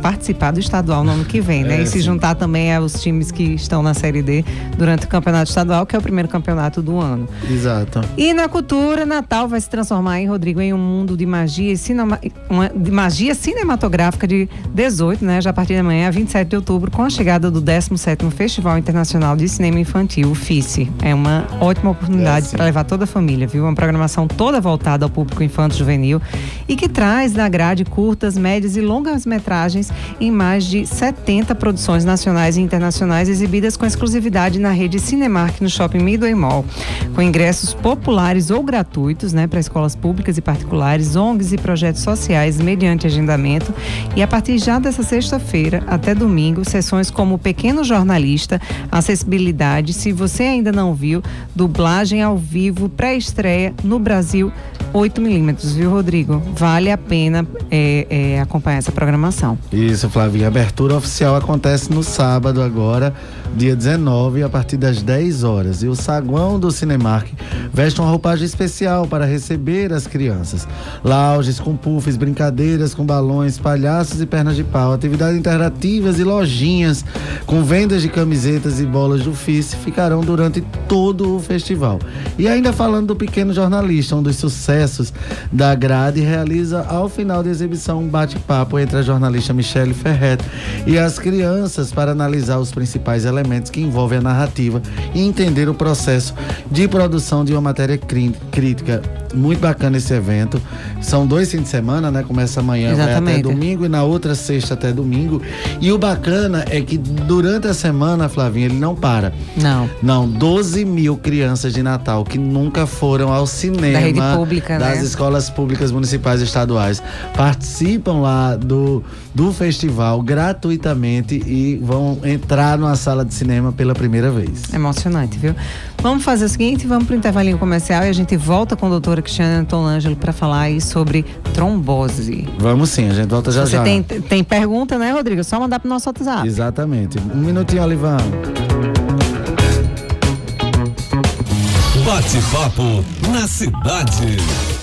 participar do estadual no ano que vem, e se juntar também aos times que estão na Série D durante o campeonato estadual, que é o primeiro campeonato do ano.
Exato.
E na cultura, Natal vai se transformar aí, Rodrigo, em um mundo de magia cinematográfica de 18, já a partir de amanhã, 27 de outubro, com a chegada do 17º Festival Internacional de Cinema Infantil, o FICE. É uma ótima oportunidade para levar toda a família, viu? Uma programação toda voltada ao público infanto-juvenil e que traz na grade curtas, médias e longas metragens em mais de 70 produções nacionais e internacionais exibidas com exclusividade na rede Cinemark no Shopping Midway Mall, com ingressos populares ou gratuitos, para escolas públicas e particulares, ONGs e projetos sociais mediante agendamento. E a partir já dessa sexta-feira até domingo, sessões como O Pequeno Jornalista, Acessibilidade, se você ainda não viu, dublagem ao vivo, pré-estreia no Brasil 8mm, viu, Rodrigo? Vale a pena acompanhar essa programação.
Isso, Flavinha. A abertura oficial acontece no sábado agora, dia 19, a partir das 10 horas. E o saguão do Cinemark veste uma roupagem especial para receber as crianças. Lounges com puffs, brincadeiras com balões, palhaços e pernas de pau, atividades interativas e lojinhas com vendas de camisetas e bolas do FICE ficarão durante todo o festival. E ainda falando do Pequeno Jornalista, um dos sucessos da grade, realiza ao final da exibição um bate-papo entre a jornalista Michele Ferret e as crianças para analisar os principais elementos que envolvem a narrativa e entender o processo de produção de uma matéria crítica Muito bacana esse evento. São 2 fins de semana, né? Começa amanhã,
Exatamente.
vai até domingo e na outra sexta até domingo. E o bacana é que durante a semana, Flavinha, ele não para. Não, 12 mil crianças de Natal que nunca foram ao cinema
da rede pública,
das
né?
escolas públicas municipais e estaduais participam lá do festival gratuitamente e vão entrar numa sala de cinema pela primeira vez.
Emocionante, viu? Vamos fazer o seguinte, vamos para o intervalinho comercial e a gente volta com a doutora Cristiane Tolângelo para falar aí sobre trombose.
Vamos sim, a gente volta já já.
Você tem pergunta, né, Rodrigo? Só mandar pro nosso WhatsApp.
Exatamente. Um minutinho, Olivão.
Bate-papo na cidade.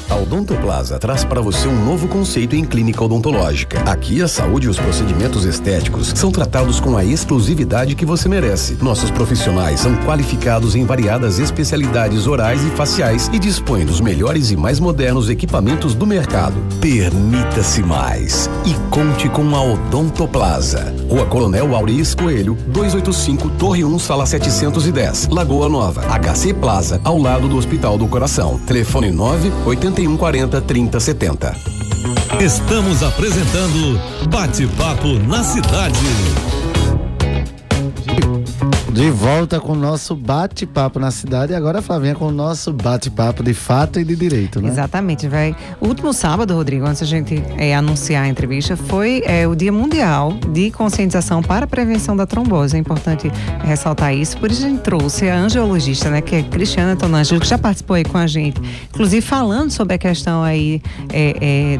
A Odontoplaza traz para você um novo conceito em clínica odontológica. Aqui a saúde e os procedimentos estéticos são tratados com a exclusividade que você merece. Nossos profissionais são qualificados em variadas especialidades orais e faciais e dispõem dos melhores e mais modernos equipamentos do mercado. Permita-se mais e conte com a Odontoplaza. Rua Coronel Auris Coelho, 285, Torre 1, Sala 710, Lagoa Nova, HC Plaza, ao lado do Hospital do Coração. Telefone 98140-3070.
Estamos apresentando Bate-papo na cidade.
De volta com o nosso bate-papo na cidade e agora, Flavinha, com o nosso bate-papo de fato e de direito, né?
Exatamente, o último sábado, Rodrigo, antes a gente anunciar a entrevista, foi o Dia Mundial de Conscientização para a Prevenção da Trombose. É importante ressaltar isso, por isso a gente trouxe a angiologista, né, que é Cristiane Tolângelo, que já participou aí com a gente, inclusive falando sobre a questão aí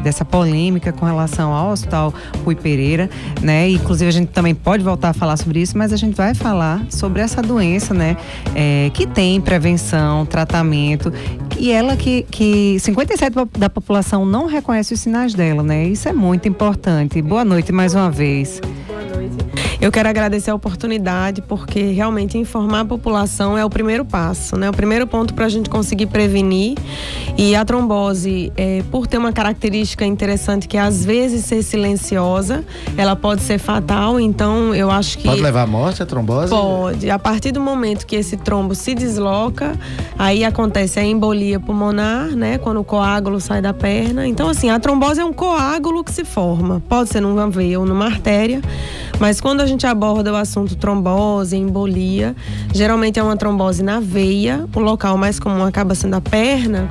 dessa polêmica com relação ao Hospital Rui Pereira, né? Inclusive a gente também pode voltar a falar sobre isso, mas a gente vai falar sobre essa doença, né, que tem prevenção, tratamento, e ela que 57% da população não reconhece os sinais dela, né? Isso é muito importante. Boa noite mais uma vez.
Eu quero agradecer a oportunidade, porque realmente informar a população é o primeiro passo, né? O primeiro ponto para a gente conseguir prevenir. E a trombose, por ter uma característica interessante que é às vezes ser silenciosa, ela pode ser fatal, então eu acho que...
Pode levar à morte a trombose?
Pode. A partir do momento que esse trombo se desloca, aí acontece a embolia pulmonar, né? Quando o coágulo sai da perna. Então, assim, a trombose é um coágulo que se forma. Pode ser numa veia ou numa artéria, mas quando a gente aborda o assunto trombose, embolia, geralmente é uma trombose na veia, o local mais comum acaba sendo a perna,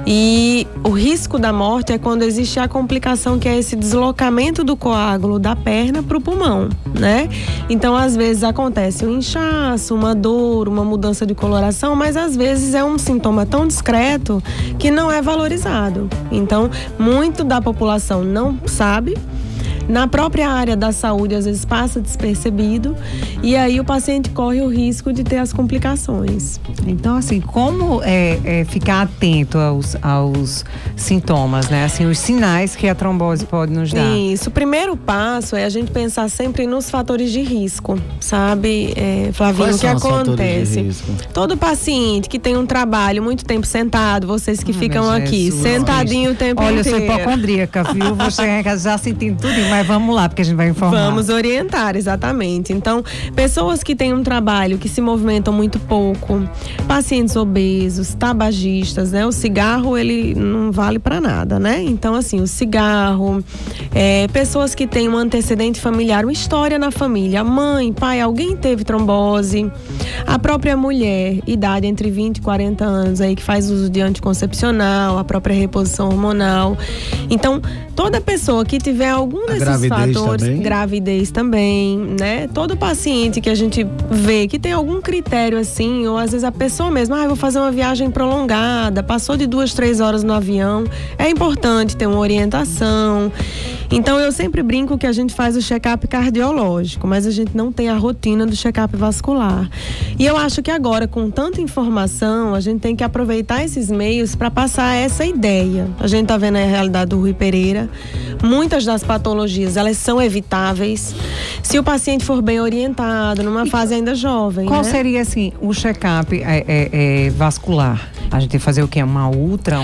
e o risco da morte é quando existe a complicação, que é esse deslocamento do coágulo da perna para o pulmão, né? Então, às vezes acontece um inchaço, uma dor, uma mudança de coloração, mas às vezes é um sintoma tão discreto que não é valorizado. Então, muito da população não sabe. Na própria área da saúde, às vezes passa despercebido, e aí o paciente corre o risco de ter as complicações.
Então, assim, como ficar atento aos sintomas, né? Assim, os sinais que a trombose pode nos dar.
Isso. O primeiro passo é a gente pensar sempre nos fatores de risco, sabe, Flavinho?
Quais
o que
são os
acontece?
fatores de risco?
Todo paciente que tem um trabalho muito tempo sentado, vocês que ficam aqui,
Jesus,
sentadinho o tempo
Olha,
inteiro.
eu sou hipocondríaca, viu? Vou chegar em casa já sentindo tudo, mas vamos lá, porque a gente vai informar.
Vamos orientar, exatamente. Então, pessoas que têm um trabalho, que se movimentam muito pouco, pacientes obesos, tabagistas, né? O cigarro, ele não vale para nada, né? Então, assim, o cigarro, pessoas que têm um antecedente familiar, uma história na família, mãe, pai, alguém teve trombose, a própria mulher, idade entre 20 e 40 anos, aí que faz uso de anticoncepcional, a própria reposição hormonal. Então, toda pessoa que tiver algum desses fatores, gravidez também, né? Todo paciente que a gente vê que tem algum critério assim, ou às vezes a pessoa mesmo, eu vou fazer uma viagem prolongada, passou de 2-3 horas no avião, é importante ter uma orientação. Então eu sempre brinco que a gente faz o check-up cardiológico, mas a gente não tem a rotina do check-up vascular. E eu acho que agora, com tanta informação, a gente tem que aproveitar esses meios para passar essa ideia. A gente tá vendo a realidade do Rui Pereira. Muitas das patologias, elas são evitáveis se o paciente for bem orientado, numa fase ainda jovem.
Qual
né?
seria, assim, o check-up vascular? A gente tem que fazer o quê? Uma ultra?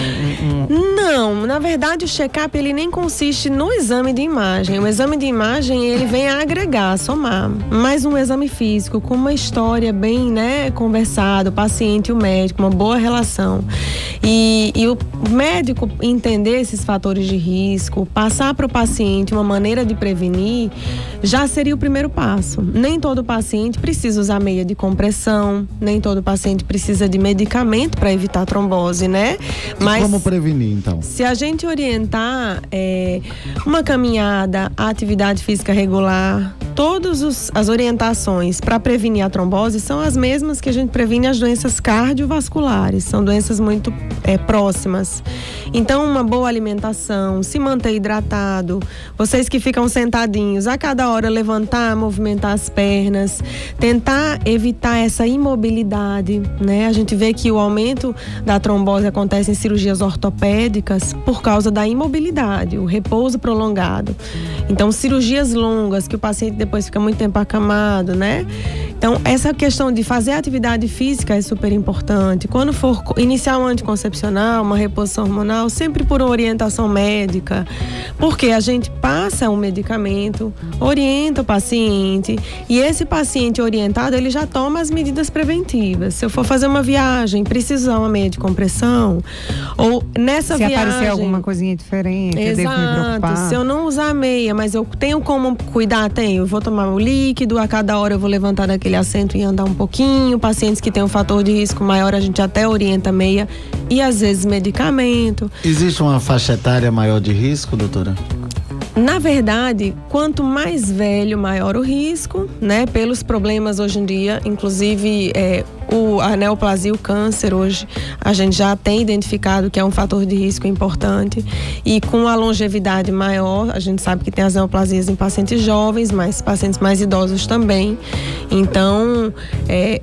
Não, na verdade o check-up ele nem consiste no exame de imagem. O exame de imagem ele vem a agregar, a somar. Mas um exame físico com uma história bem, né, conversado, o paciente e o médico, uma boa relação. E o médico entender esses fatores de risco, passar para o paciente uma maneira de prevenir, já seria o primeiro passo. Nem todo paciente precisa usar meia de compressão, nem todo paciente precisa de medicamento para evitar trombose, né?
Mas como prevenir, então?
Se a gente orientar uma caminhada, a atividade física regular, todas as orientações para prevenir a trombose são as mesmas que a gente previne as doenças cardiovasculares, são doenças muito próximas. Então, uma boa alimentação, se manter hidratado, vocês que ficam sentadinhos, a cada hora levantar, movimentar as pernas, tentar evitar essa imobilidade, né? A gente vê que o aumento da trombose acontece em cirurgias ortopédicas por causa da imobilidade, o repouso prolongado. Então, cirurgias longas, que o paciente depois fica muito tempo acamado, né? Então, essa questão de fazer atividade física é super importante. Quando for iniciar um anticoncepcional, uma reposição hormonal, sempre por uma orientação médica, porque a gente passa um medicamento, orienta o paciente, e esse paciente orientado, ele já toma as medidas preventivas. Se eu for fazer uma viagem, precisar uma meia de compressão, ou nessa viagem...
Se aparecer alguma coisinha diferente, eu devo me preocupar.
Se eu não usar a meia, mas eu tenho como cuidar, eu vou tomar o líquido, a cada hora eu vou levantar daquele assento e andar um pouquinho. Pacientes que têm um fator de risco maior, a gente até orienta meia e às vezes medicamento.
Existe uma faixa etária maior de risco, doutora?
Na verdade, quanto mais velho, maior o risco, né? Pelos problemas hoje em dia, inclusive a neoplasia, o câncer hoje, a gente já tem identificado que é um fator de risco importante, e com a longevidade maior, a gente sabe que tem as neoplasias em pacientes jovens, mas pacientes mais idosos também. Então,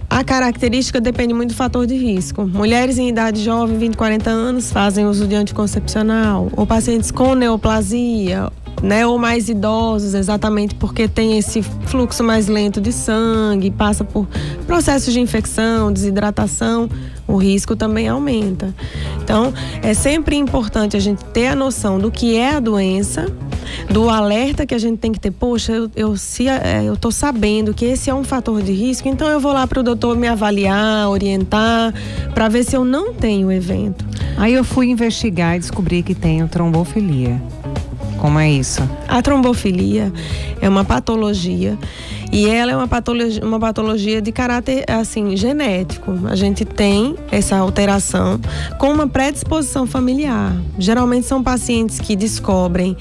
a característica depende muito do fator de risco. Mulheres em idade jovem, 20, 40 anos, fazem uso de anticoncepcional, ou pacientes com neoplasia, né, ou mais idosos, exatamente porque tem esse fluxo mais lento de sangue, passa por processos de infecção, desidratação, o risco também aumenta. Então, é sempre importante a gente ter a noção do que é a doença, do alerta que a gente tem que ter. Poxa, eu tô sabendo que esse é um fator de risco, então eu vou lá para o doutor me avaliar, orientar, para ver se eu não tenho o evento.
Aí eu fui investigar e descobri que tenho trombofilia. Como é isso?
A trombofilia é uma patologia, e ela é uma patologia de caráter, assim, genético. A gente tem essa alteração com uma predisposição familiar. Geralmente são pacientes que descobrem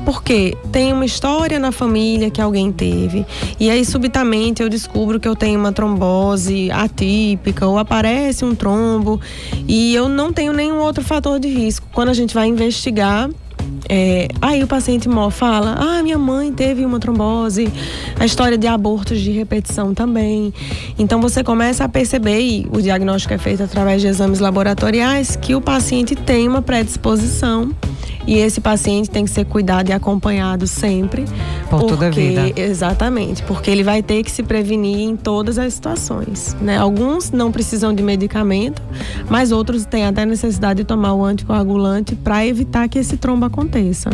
porque tem uma história na família que alguém teve, e aí subitamente eu descubro que eu tenho uma trombose atípica, ou aparece um trombo e eu não tenho nenhum outro fator de risco. Quando a gente vai investigar, aí o paciente fala: minha mãe teve uma trombose, a história de abortos de repetição também. Então você começa a perceber, e o diagnóstico é feito através de exames laboratoriais, que o paciente tem uma predisposição, e esse paciente tem que ser cuidado e acompanhado sempre.
Por toda a vida.
Exatamente, porque ele vai ter que se prevenir em todas as situações, né? Alguns não precisam de medicamento, mas outros têm até necessidade de tomar o anticoagulante para evitar que esse trombo aconteça.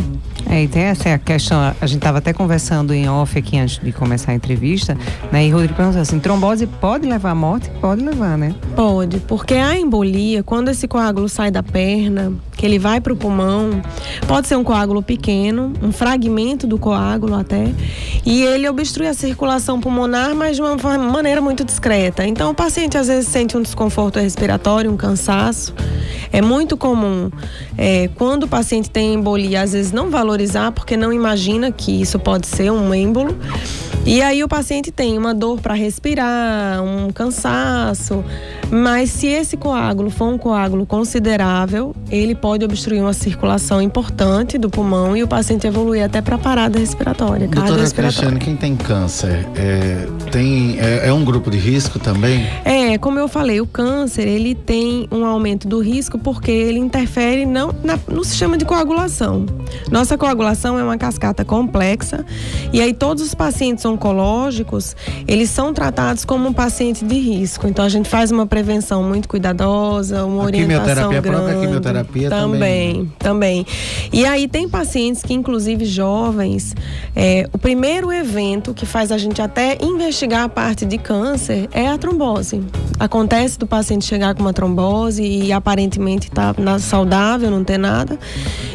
E tem essa questão, a gente estava até conversando em off aqui antes de começar a entrevista, né? E o Rodrigo perguntou assim: trombose pode levar à morte? Pode levar, né?
Pode, porque a embolia, quando esse coágulo sai da perna, que ele vai para o pulmão, pode ser um coágulo pequeno, um fragmento do coágulo até, e ele obstrui a circulação pulmonar, mas de uma maneira muito discreta. Então o paciente às vezes sente um desconforto respiratório, um cansaço. É muito comum, quando o paciente tem embolia, às vezes não valorizar, porque não imagina que isso pode ser um êmbolo. E aí o paciente tem uma dor para respirar, um cansaço, mas se esse coágulo for um coágulo considerável, ele pode obstruir uma circulação importante do pulmão e o paciente evoluir até para parada respiratória.
Doutora Cristiane, quem tem câncer é um grupo de risco também?
Como eu falei, o câncer ele tem um aumento do risco porque ele interfere no sistema de coagulação. Nossa coagulação é uma cascata complexa, e aí todos os pacientes oncológicos, eles são tratados como um paciente de risco. Então a gente faz uma prevenção muito cuidadosa, uma orientação grande. A própria quimioterapia também. E aí tem pacientes que, inclusive jovens, o primeiro evento que faz a gente até investigar a parte de câncer é a trombose. Acontece do paciente chegar com uma trombose e aparentemente está saudável, não tem nada.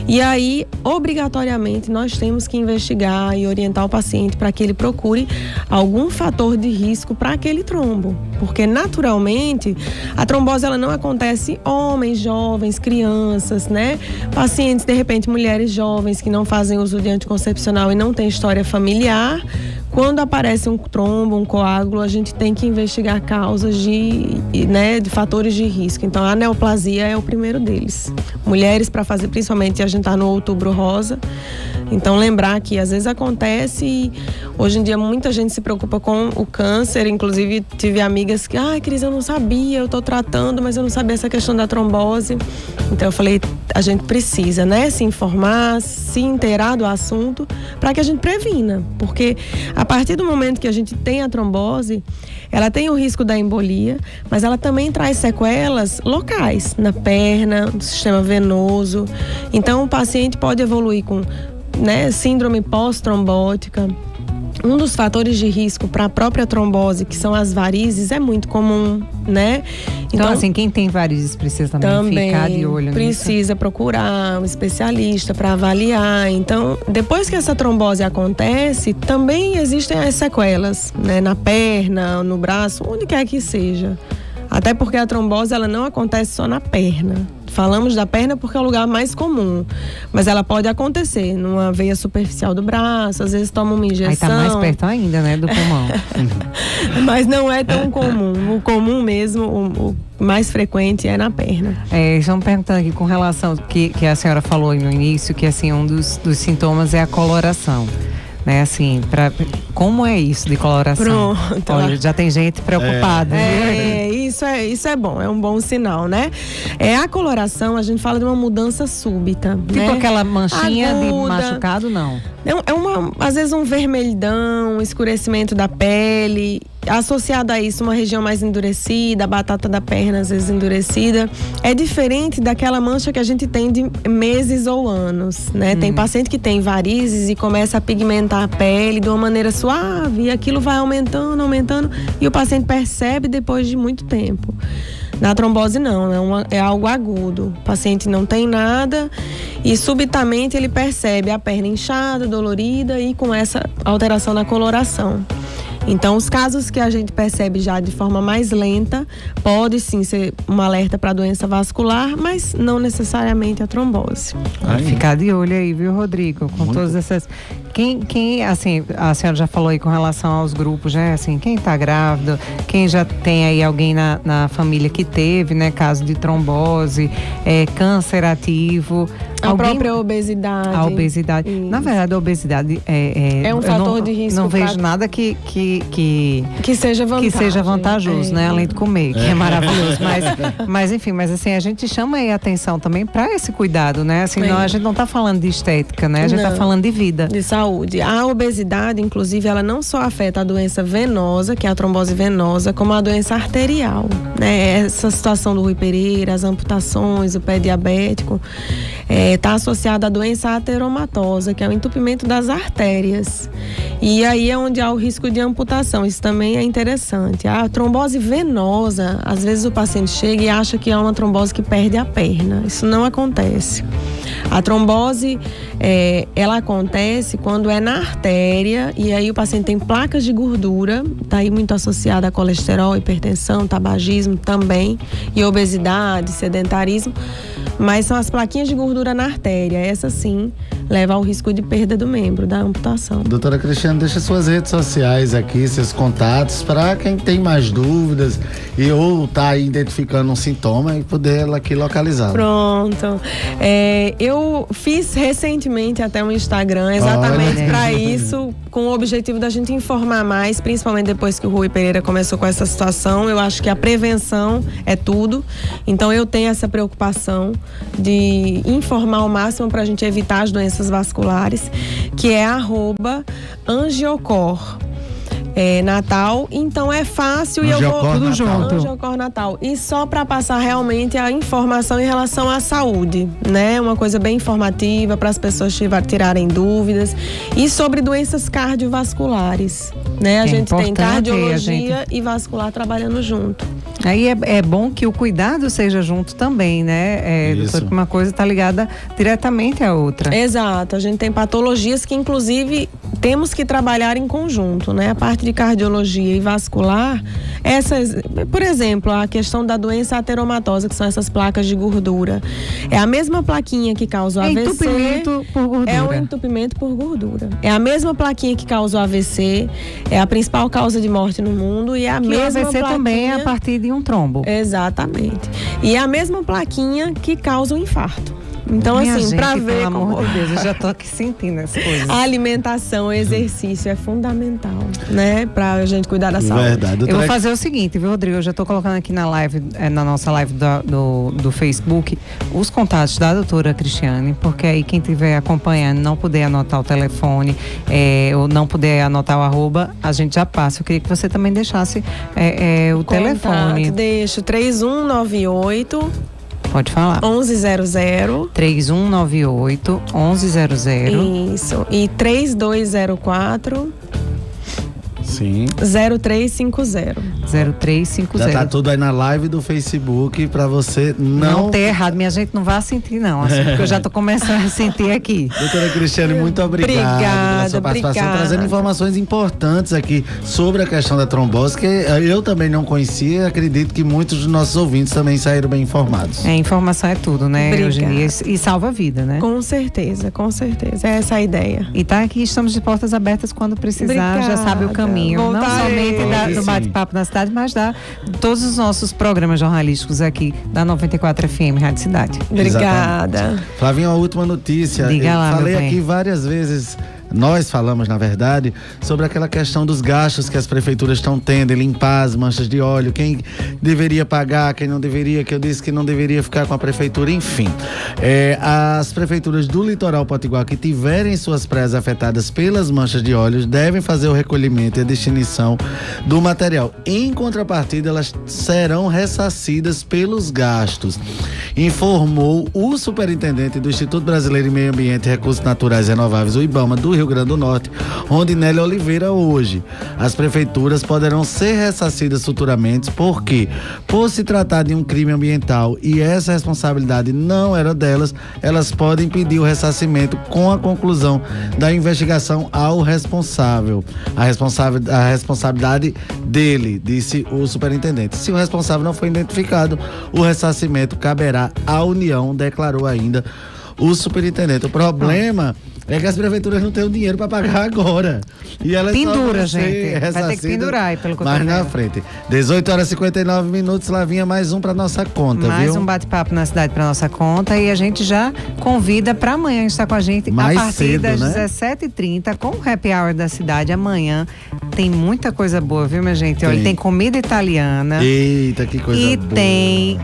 E aí, obrigatoriamente, nós temos que investigar e orientar o paciente para que ele procure algum fator de risco para aquele trombo. Porque, naturalmente, a trombose ela não acontece em homens, jovens, crianças, né? Pacientes, de repente, mulheres jovens que não fazem uso de anticoncepcional e não têm história familiar. Quando aparece um trombo, um coágulo, a gente tem que investigar causas de fatores de risco. Então, a neoplasia é o primeiro deles. Mulheres para fazer, principalmente, a gente está no Outubro Rosa. Então, lembrar que às vezes acontece e hoje em dia muita gente se preocupa com o câncer. Inclusive, tive amigas que, Cris, eu não sabia, eu estou tratando, mas eu não sabia essa questão da trombose. Então, eu falei, a gente precisa, se informar, se inteirar do assunto para que a gente previna. Porque a partir do momento que a gente tem a trombose, ela tem o risco da embolia, mas ela também traz sequelas locais, na perna, no sistema venoso. Então, o paciente pode evoluir com síndrome pós-trombótica. Um dos fatores de risco para a própria trombose, que são as varizes, é muito comum,
Então, assim, quem tem varizes precisa também ficar de olho nisso.
Precisa procurar um especialista para avaliar. Então, depois que essa trombose acontece, também existem as sequelas, na perna, no braço, onde quer que seja. Até porque a trombose, ela não acontece só na perna. Falamos da perna porque é o lugar mais comum, mas ela pode acontecer numa veia superficial do braço, às vezes toma uma injeção.
Aí tá mais perto ainda, do pulmão.
Mas não é tão comum. O comum mesmo, o mais frequente é na perna.
Estão perguntando aqui com relação que a senhora falou no início, que assim, um dos sintomas é a coloração. Como é isso de coloração?
Pronto.
Olha, já tem gente preocupada.
Isso é bom, é um bom sinal, A coloração, a gente fala de uma mudança súbita.
Tipo aquela manchinha aguda, de machucado, não?
Às vezes um vermelhidão, um escurecimento da pele. Associado a isso, uma região mais endurecida, a batata da perna às vezes endurecida. É diferente daquela mancha que a gente tem de meses ou anos, Tem paciente que tem varizes e começa a pigmentar a pele de uma maneira suave e aquilo vai aumentando e o paciente percebe depois de muito tempo. Na trombose não, é algo agudo. O paciente não tem nada e subitamente ele percebe a perna inchada, dolorida e com essa alteração na coloração. Então, os casos que a gente percebe já de forma mais lenta, pode sim ser um alerta para doença vascular, mas não necessariamente a trombose.
Ficar de olho aí, viu, Rodrigo? Com todas essas... Quem, assim, a senhora já falou aí com relação aos grupos, Assim, quem está grávido, quem já tem aí alguém na família que teve, caso de trombose, câncer ativo.
A própria obesidade.
A obesidade. Isso. Na verdade, a obesidade é
um fator de risco.
Não vejo nada que
seja
vantajoso, Além de comer, que é maravilhoso. Mas enfim, assim, a gente chama aí a atenção também para esse cuidado, Assim, a gente não está falando de estética, A gente está falando de vida.
De saúde. A obesidade, inclusive, ela não só afeta a doença venosa, que é a trombose venosa, como a doença arterial, Essa situação do Rui Pereira, as amputações, o pé diabético, está associada à doença ateromatosa, que é o entupimento das artérias. E aí é onde há o risco de amputação. Isso também é interessante. A trombose venosa, às vezes o paciente chega e acha que é uma trombose que perde a perna. Isso não acontece. A trombose, ela acontece quando é na artéria e aí o paciente tem placas de gordura, está aí muito associada a colesterol, hipertensão, tabagismo também, e obesidade, sedentarismo, mas são as plaquinhas de gordura na artéria. Essa sim leva ao risco de perda do membro, da amputação.
Doutora Cristiane, deixa suas redes sociais aqui, seus contatos, para quem tem mais dúvidas ou está aí identificando um sintoma e poder aqui localizá-lo.
Pronto. Eu fiz recentemente até um Instagram exatamente para isso, com o objetivo da gente informar mais, principalmente depois que o Rui Pereira começou com essa situação. Eu acho que a prevenção é tudo. Então eu tenho essa preocupação de informar ao máximo para a gente evitar as doenças vasculares, que é @angiocor. Natal, então é fácil e eu vou tudo junto. Onde ocorre Natal. E só para passar realmente a informação em relação à saúde, né? Uma coisa bem informativa para as pessoas tirarem dúvidas. E sobre doenças cardiovasculares, né? A gente tem cardiologia e vascular trabalhando junto.
Aí é bom que o cuidado seja junto também, né? Doutor, uma coisa está ligada diretamente à outra.
Exato. A gente tem patologias que, inclusive, temos que trabalhar em conjunto, né? A parte de cardiologia e vascular, por exemplo, a questão da doença ateromatosa, que são essas placas de gordura. É a mesma plaquinha que causa o AVC.
Entupimento por gordura.
É um entupimento por gordura. É a mesma plaquinha que causa o AVC, é a principal causa de morte no mundo e é a mesma
AVC
plaquinha...
também é a partir de um trombo.
Exatamente. E é a mesma plaquinha que causa o infarto. Então,
Minha
assim, para ver.
Pelo amor de Deus, eu já tô aqui sentindo as coisas.
A alimentação, o exercício é fundamental, né? Pra gente cuidar da saúde.
Verdade.
Eu vou fazer o seguinte, viu, Rodrigo? Eu já tô colocando aqui na live, na nossa live do Facebook, os contatos da doutora Cristiane, porque aí quem estiver acompanhando não puder anotar o telefone, ou não puder anotar o arroba, a gente já passa. Eu queria que você também deixasse o telefone.
Deixo 3198.
Pode falar.
1100.
3198 1100.
Isso. E 3204.
Sim.
0350.
0350.
Já tá tudo aí na live do Facebook pra você
não ter errado. Minha gente não vai sentir, não. Assim, porque eu já tô começando a sentir aqui.
Doutora Cristiane, muito obrigado pela sua participação, trazendo informações importantes aqui sobre a questão da trombose, que eu também não conhecia. Acredito que muitos dos nossos ouvintes também saíram bem informados.
Informação é tudo, né?
Obrigada.
Hoje em dia. E salva a vida, né?
Com certeza, com certeza. É essa a ideia.
E tá aqui, estamos de portas abertas quando precisar.
Obrigada.
Já sabe o caminho. Não somente do Bate-Papo na Cidade, mas todos os nossos programas jornalísticos aqui da 94 FM Rádio Cidade.
Obrigada.
Exatamente. Flavinho, a última notícia.
Diga lá,
falei aqui várias vezes. Nós falamos, na verdade, sobre aquela questão dos gastos que as prefeituras estão tendo em limpar as manchas de óleo, quem deveria pagar, quem não deveria, que eu disse que não deveria ficar com a prefeitura, enfim. As prefeituras do Litoral Potiguar que tiverem suas praias afetadas pelas manchas de óleo devem fazer o recolhimento e a destinação do material. Em contrapartida, elas serão ressarcidas pelos gastos, informou o superintendente do Instituto Brasileiro de Meio Ambiente e Recursos Naturais Renováveis, o IBAMA, do Rio Grande do Norte, Rondinelli Oliveira, hoje. As prefeituras poderão ser ressarcidas futuramente porque, por se tratar de um crime ambiental e essa responsabilidade não era delas, elas podem pedir o ressarcimento com a conclusão da investigação ao responsável. A responsabilidade dele, disse o superintendente. Se o responsável não for identificado, o ressarcimento caberá à União, declarou ainda o superintendente. O problema é que as prefeituras não têm o dinheiro para pagar agora. E elas
pendura, gente. Vai ter que pendurar aí, pelo que eu tô
vendo. Mais na frente. 18h59, Lavinha, mais um para nossa conta,
mais
viu?
Um bate-papo na cidade para nossa conta, e a gente já convida para amanhã estar com a gente
mais
a partir
cedo,
das
né?
17h30 com o Happy Hour da cidade. Amanhã tem muita coisa boa, viu, minha gente? Olha, tem comida italiana.
Eita, que coisa boa.
E tem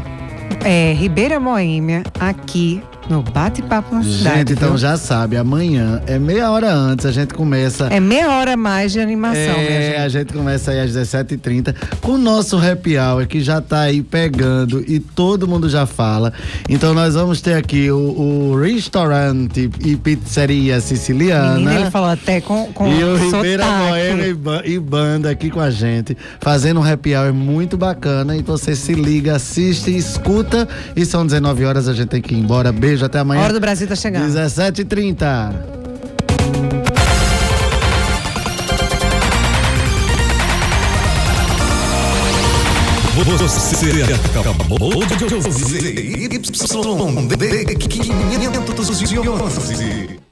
Ribeira Boêmia aqui no Bate-Papo na Cidade.
Gente, então já sabe, amanhã é meia hora antes, a gente começa...
É meia hora mais de animação, minha gente.
A gente começa aí às 17h30 com o nosso Happy Hour, que já tá aí pegando e todo mundo já fala. Então nós vamos ter aqui o restaurante e pizzaria siciliana.
Menina, ele falou até com
e o
sotaque.
Ribeira Boêmia e banda aqui com a gente, fazendo um Happy Hour muito bacana. E você se liga, assiste, escuta. E são 19 horas, a gente tem que ir embora. Beijo, até amanhã.
A hora do Brasil tá chegando.
17h30.
Você acabou de ouvir
Y511.